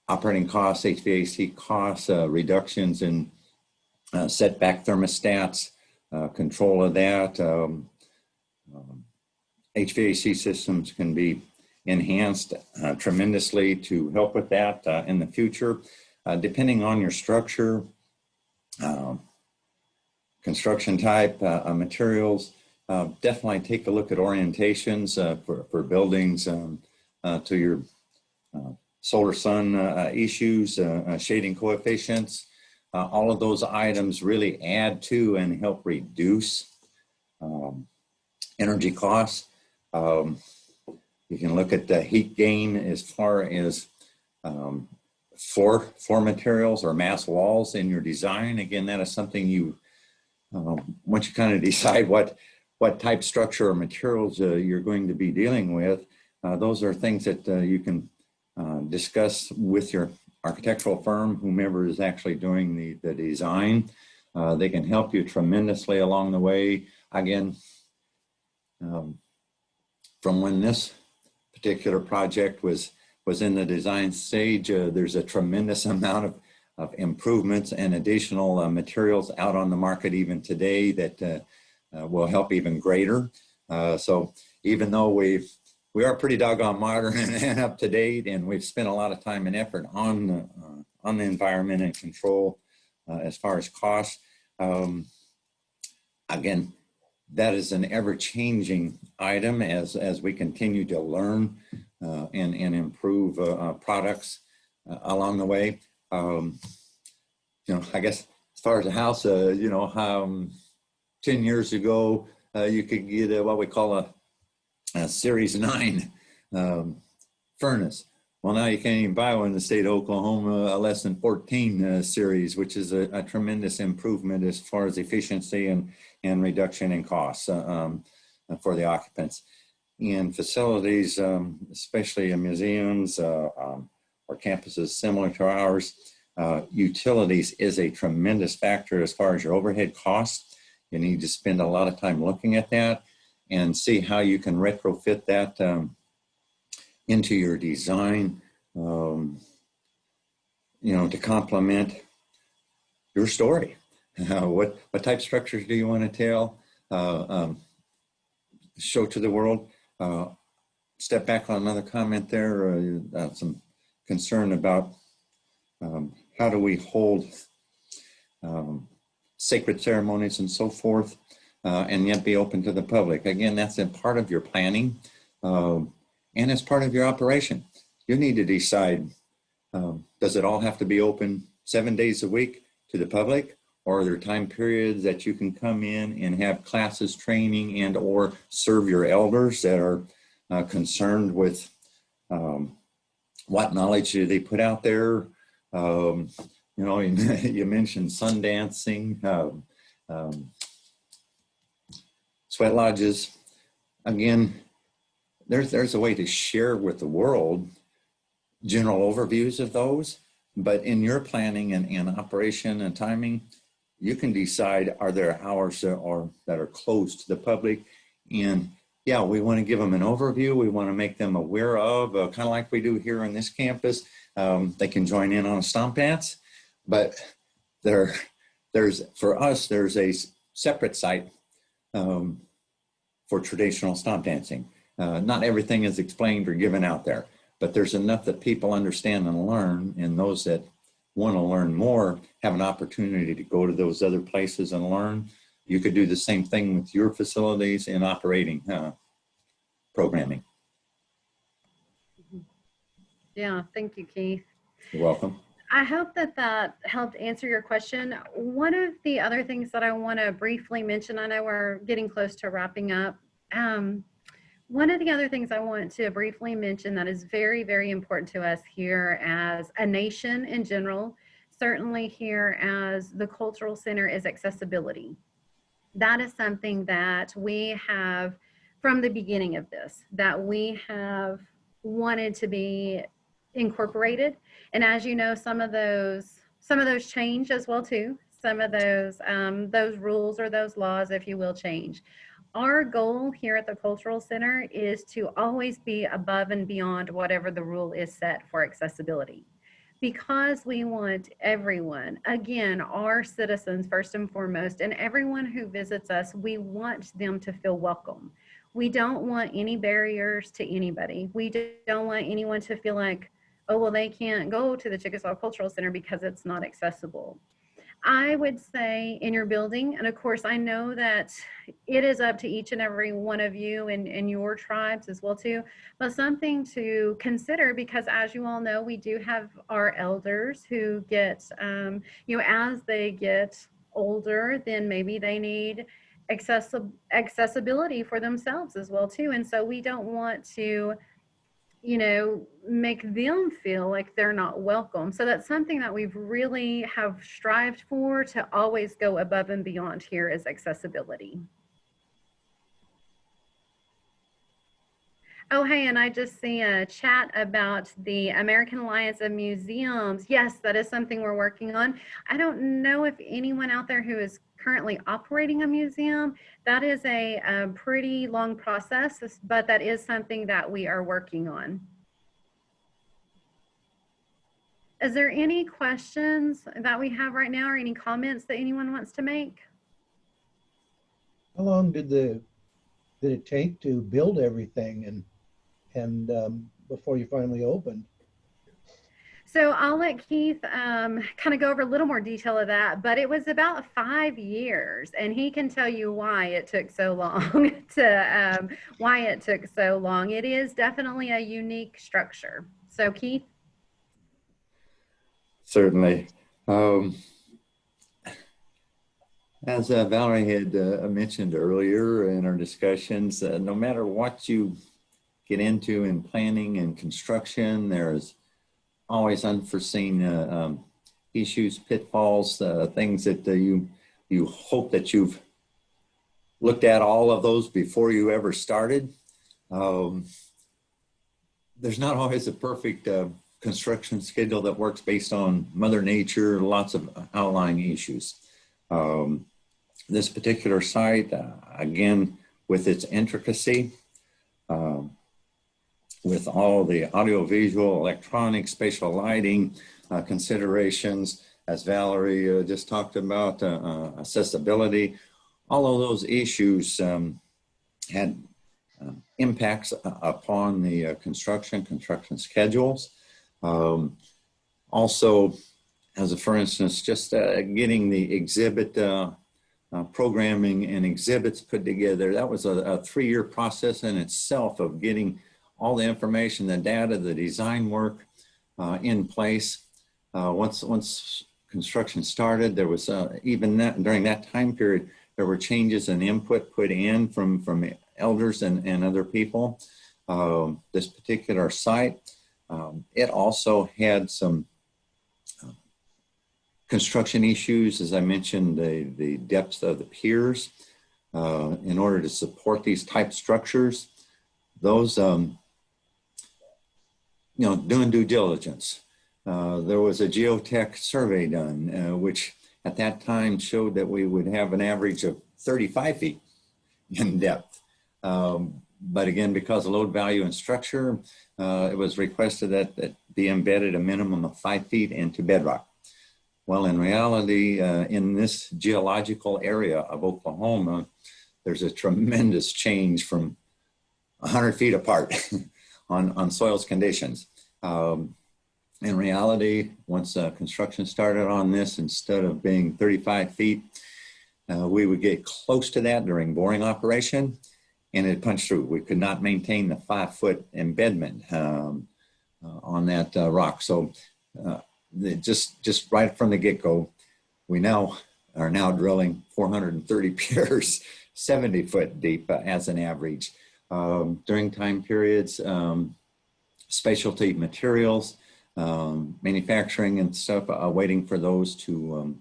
operating costs, HVAC costs, reductions in setback thermostats, control of that. HVAC systems can be enhanced tremendously to help with that in the future. Depending on your structure, construction type, materials, definitely take a look at orientations for buildings to your solar sun issues, shading coefficients. All of those items really add to and help reduce energy costs. You can look at the heat gain as far as floor materials or mass walls in your design. Again, that is something you, once you kind of decide what type structure or materials you're going to be dealing with, those are things that you can discuss with your architectural firm, whomever is actually doing the design. They can help you tremendously along the way. Again, from when this particular project was in the design stage, there's a tremendous amount of improvements and additional materials out on the market even today that will help even greater. So even though we are pretty doggone modern and up to date, and we've spent a lot of time and effort on the environment and control as far as costs, again, that is an ever-changing item as we continue to learn and improve products along the way. I guess as far as the house, 10 years ago, you could get what we call a Series 9 furnace. Well, now you can't even buy one in the state of Oklahoma, a less than 14 series, which is a tremendous improvement as far as efficiency and reduction in costs for the occupants. In facilities, especially in museums or campuses similar to ours, utilities is a tremendous factor as far as your overhead costs. You need to spend a lot of time looking at that and see how you can retrofit that into your design, to complement your story. What type structures do you want to tell, show to the world? Step back on another comment there, some concern about how do we hold sacred ceremonies and so forth, and yet be open to the public. Again, that's a part of your planning, and it's part of your operation. You need to decide, does it all have to be open 7 days a week to the public? Or are there time periods that you can come in and have classes, training, and or serve your elders that are concerned with what knowledge do they put out there? You mentioned sun dancing, sweat lodges. Again, there's a way to share with the world general overviews of those, but in your planning and operation and timing, you can decide, are there hours that are closed to the public? And yeah, we want to give them an overview. We want to make them aware of, kind of like we do here on this campus. They can join in on a stomp dance, but for us, there's a separate site for traditional stomp dancing. Not everything is explained or given out there, but there's enough that people understand and learn, and those that want to learn more have an opportunity to go to those other places and learn. You could do the same thing with your facilities in operating programming. Yeah, thank you, Keith. You're welcome. I hope that helped answer your question. One of the other things that I want to briefly mention, I know we're getting close to wrapping up. One of the other things I want to briefly mention that is very, very important to us here as a nation in general, certainly here as the Cultural Center, is accessibility. That is something that we have from the beginning of this, that we have wanted to be incorporated. And as you know, some of those change as well too. Some of those rules or those laws, if you will, change. Our goal here at the Cultural Center is to always be above and beyond whatever the rule is set for accessibility, because we want everyone, again, our citizens first and foremost, and everyone who visits us, we want them to feel welcome. We don't want any barriers to anybody. We don't want anyone to feel like, oh, well, they can't go to the Chickasaw Cultural Center because it's not accessible. I would say in your building, and of course, I know that it is up to each and every one of you and your tribes as well too, but something to consider, because as you all know, we do have our elders who get, as they get older, then maybe they need accessibility for themselves as well too. And so we don't want to make them feel like they're not welcome. So that's something that we've really have strived for, to always go above and beyond here, is accessibility. Oh, hey, and I just see a chat about the American Alliance of Museums. Yes, that is something we're working on. I don't know if anyone out there who is currently operating a museum. That is a pretty long process, but that is something that we are working on. Is there any questions that we have right now, or any comments that anyone wants to make? How long did it take to build everything and before you finally opened? So I'll let Keith kind of go over a little more detail of that, but it was about 5 years, and he can tell you why it took so long It is definitely a unique structure. So Keith? Certainly. As Valerie had mentioned earlier in our discussions, no matter what you get into in planning and construction, there's always unforeseen issues, pitfalls, things that you hope that you've looked at all of those before you ever started. There's not always a perfect construction schedule that works based on Mother Nature, lots of outlying issues. This particular site, again, with its intricacy, with all the audiovisual, electronic, spatial lighting considerations, as Valerie just talked about, accessibility, all of those issues had impacts upon the construction schedules. Also, as a for instance, just getting the exhibit programming and exhibits put together, that was a 3-year process in itself of getting all the information, the data, the design work in place. Once construction started, there was even that during that time period, there were changes and input put in from elders and other people. This particular site, it also had some construction issues, as I mentioned, the depth of the piers in order to support these type structures. Those, doing due diligence. There was a geotech survey done, which at that time showed that we would have an average of 35 feet in depth. But again, because of load value and structure, it was requested that be embedded a minimum of 5 feet into bedrock. Well, in reality, in this geological area of Oklahoma, there's a tremendous change from 100 feet apart on soils conditions. In reality, once construction started on this, instead of being 35 feet, we would get close to that during boring operation, and it punched through. We could not maintain the 5-foot embedment on that rock. So just right from the get-go, we are now drilling 430 piers, 70 foot deep as an average. During time periods, specialty materials, manufacturing and stuff, waiting for those to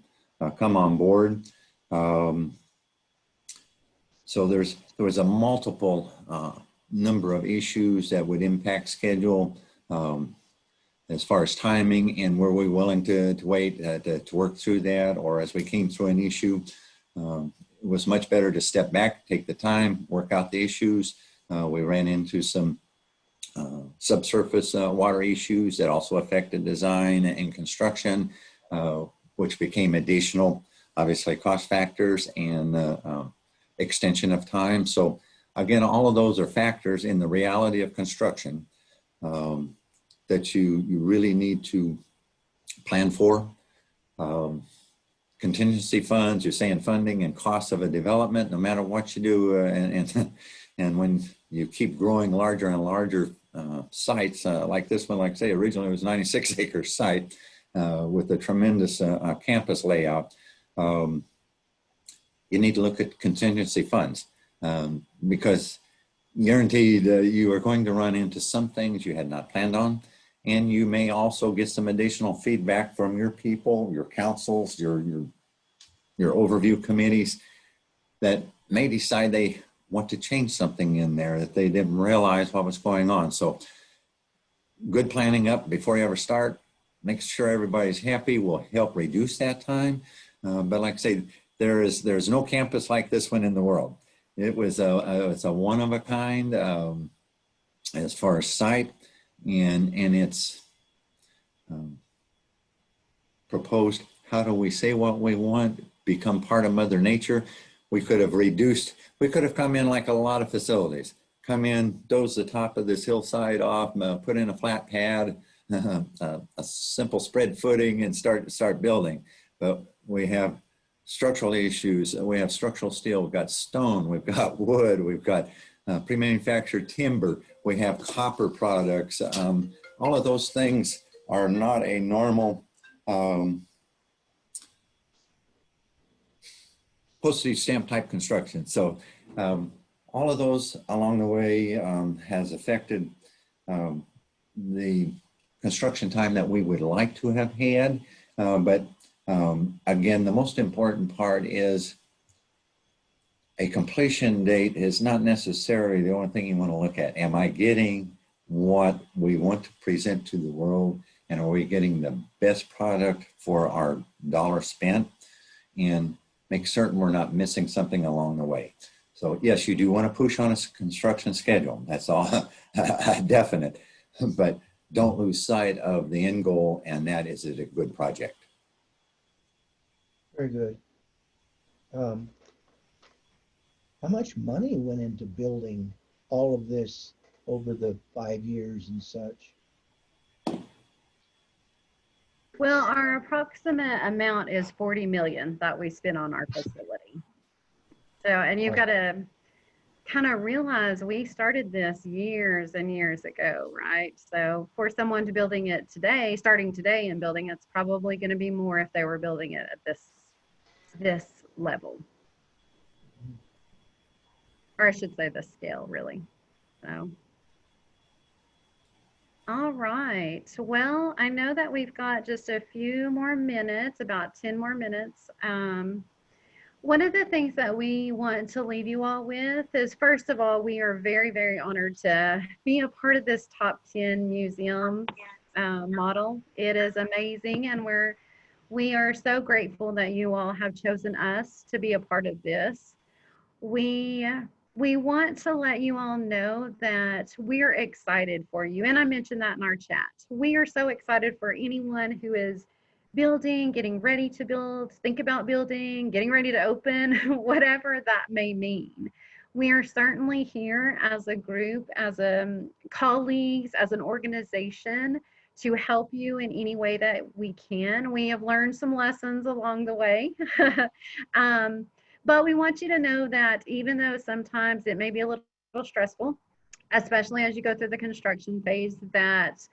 come on board. So there was a multiple number of issues that would impact schedule as far as timing, and were we willing to wait to work through that, or as we came through an issue, it was much better to step back, take the time, work out the issues. We ran into some subsurface water issues that also affected design and construction, which became additional, obviously, cost factors and extension of time. So again, all of those are factors in the reality of construction that you really need to plan for. Contingency funds, you're saying funding and costs of a development, no matter what you do, and when you keep growing larger and larger sites like this one, like I say, originally it was a 96 acre site with a tremendous campus layout. You need to look at contingency funds because guaranteed you are going to run into some things you had not planned on. And you may also get some additional feedback from your people, your councils, your overview committees that may decide they want to change something in there that they didn't realize what was going on. So good planning up before you ever start, make sure everybody's happy will help reduce that time. But like I say, there's no campus like this one in the world. It's a one of a kind as far as site. And it's proposed, how do we say what we want, become part of Mother Nature? We could have come in like a lot of facilities, come in, doze the top of this hillside off, put in a flat pad, a simple spread footing and start building. But we have structural issues, we have structural steel, we've got stone, we've got wood, we've got pre-manufactured timber, we have copper products. All of those things are not a normal postage stamp type construction. So all of those along the way has affected the construction time that we would like to have had. But again, the most important part is a completion date is not necessarily the only thing you want to look at. Am I getting what we want to present to the world? And are we getting the best product for our dollar spent? And make certain we're not missing something along the way. So yes, you do want to push on a construction schedule. That's all definite. But don't lose sight of the end goal, and that is it a good project. Very good. How much money went into building all of this over the 5 years and such? Well, our approximate amount is 40 million that we spent on our facility. So, and you've got to kind of realize we started this years and years ago, right? So for someone to building it today, starting today and building it's probably going to be more if they were building it at this level. Or I should say the scale, really. So, all right. Well, I know that we've got just a few more minutes, about 10 more minutes. One of the things that we want to leave you all with is, first of all, we are very, very honored to be a part of this top 10 museum model. It is amazing, and we are so grateful that you all have chosen us to be a part of this. We want to let you all know that we're excited for you. And I mentioned that in our chat. We are so excited for anyone who is building, getting ready to build, think about building, getting ready to open, whatever that may mean. We are certainly here as a group, as colleagues, as an organization to help you in any way that we can. We have learned some lessons along the way. But we want you to know that even though sometimes it may be a little stressful, especially as you go through the construction phase, that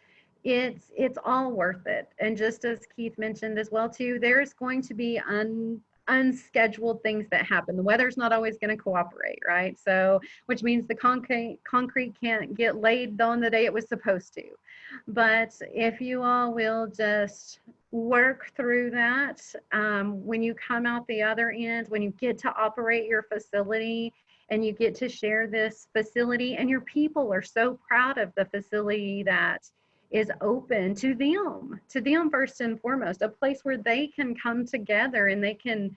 it's all worth it. And just as Keith mentioned as well too, there's going to be unscheduled things that happen. The weather's not always going to cooperate, right? So, which means the concrete can't get laid on the day it was supposed to. But if you all will just work through that, when you come out the other end, when you get to operate your facility and you get to share this facility, and your people are so proud of the facility that is open to them first and foremost, a place where they can come together and they can,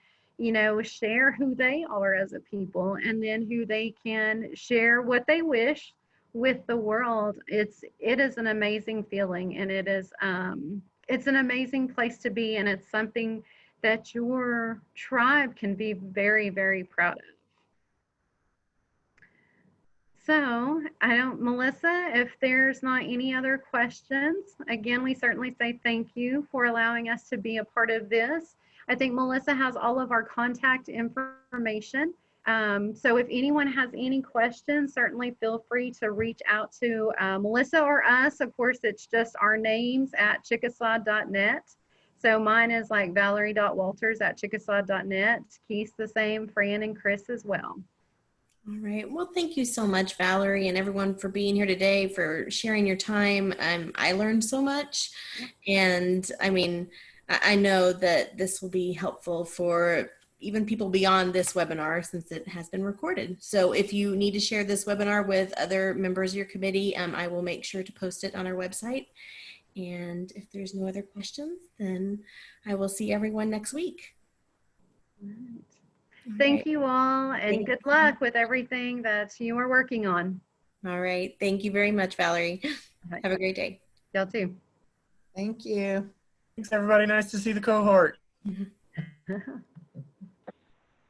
share who they are as a people, and then who they can share what they wish with the world. It is an amazing feeling, and it's an amazing place to be, and it's something that your tribe can be very, very proud of. So, Melissa, if there's not any other questions, again, we certainly say thank you for allowing us to be a part of this. I think Melissa has all of our contact information. So if anyone has any questions, certainly feel free to reach out to Melissa or us. Of course, it's just our names at chickasaw.net. So mine is like valerie.walters@chickasaw.net. Keith's the same, Fran and Chris as well. All right. Well, thank you so much, Valerie, and everyone for being here today, for sharing your time. I learned so much. And I know that this will be helpful for even people beyond this webinar, since it has been recorded. So if you need to share this webinar with other members of your committee, I will make sure to post it on our website. And if there's no other questions, then I will see everyone next week. Thank you all, and good luck with everything that you are working on. All right. Thank you very much, Valerie. Have a great day. Y'all too. Thank you. Thanks, everybody. Nice to see the cohort.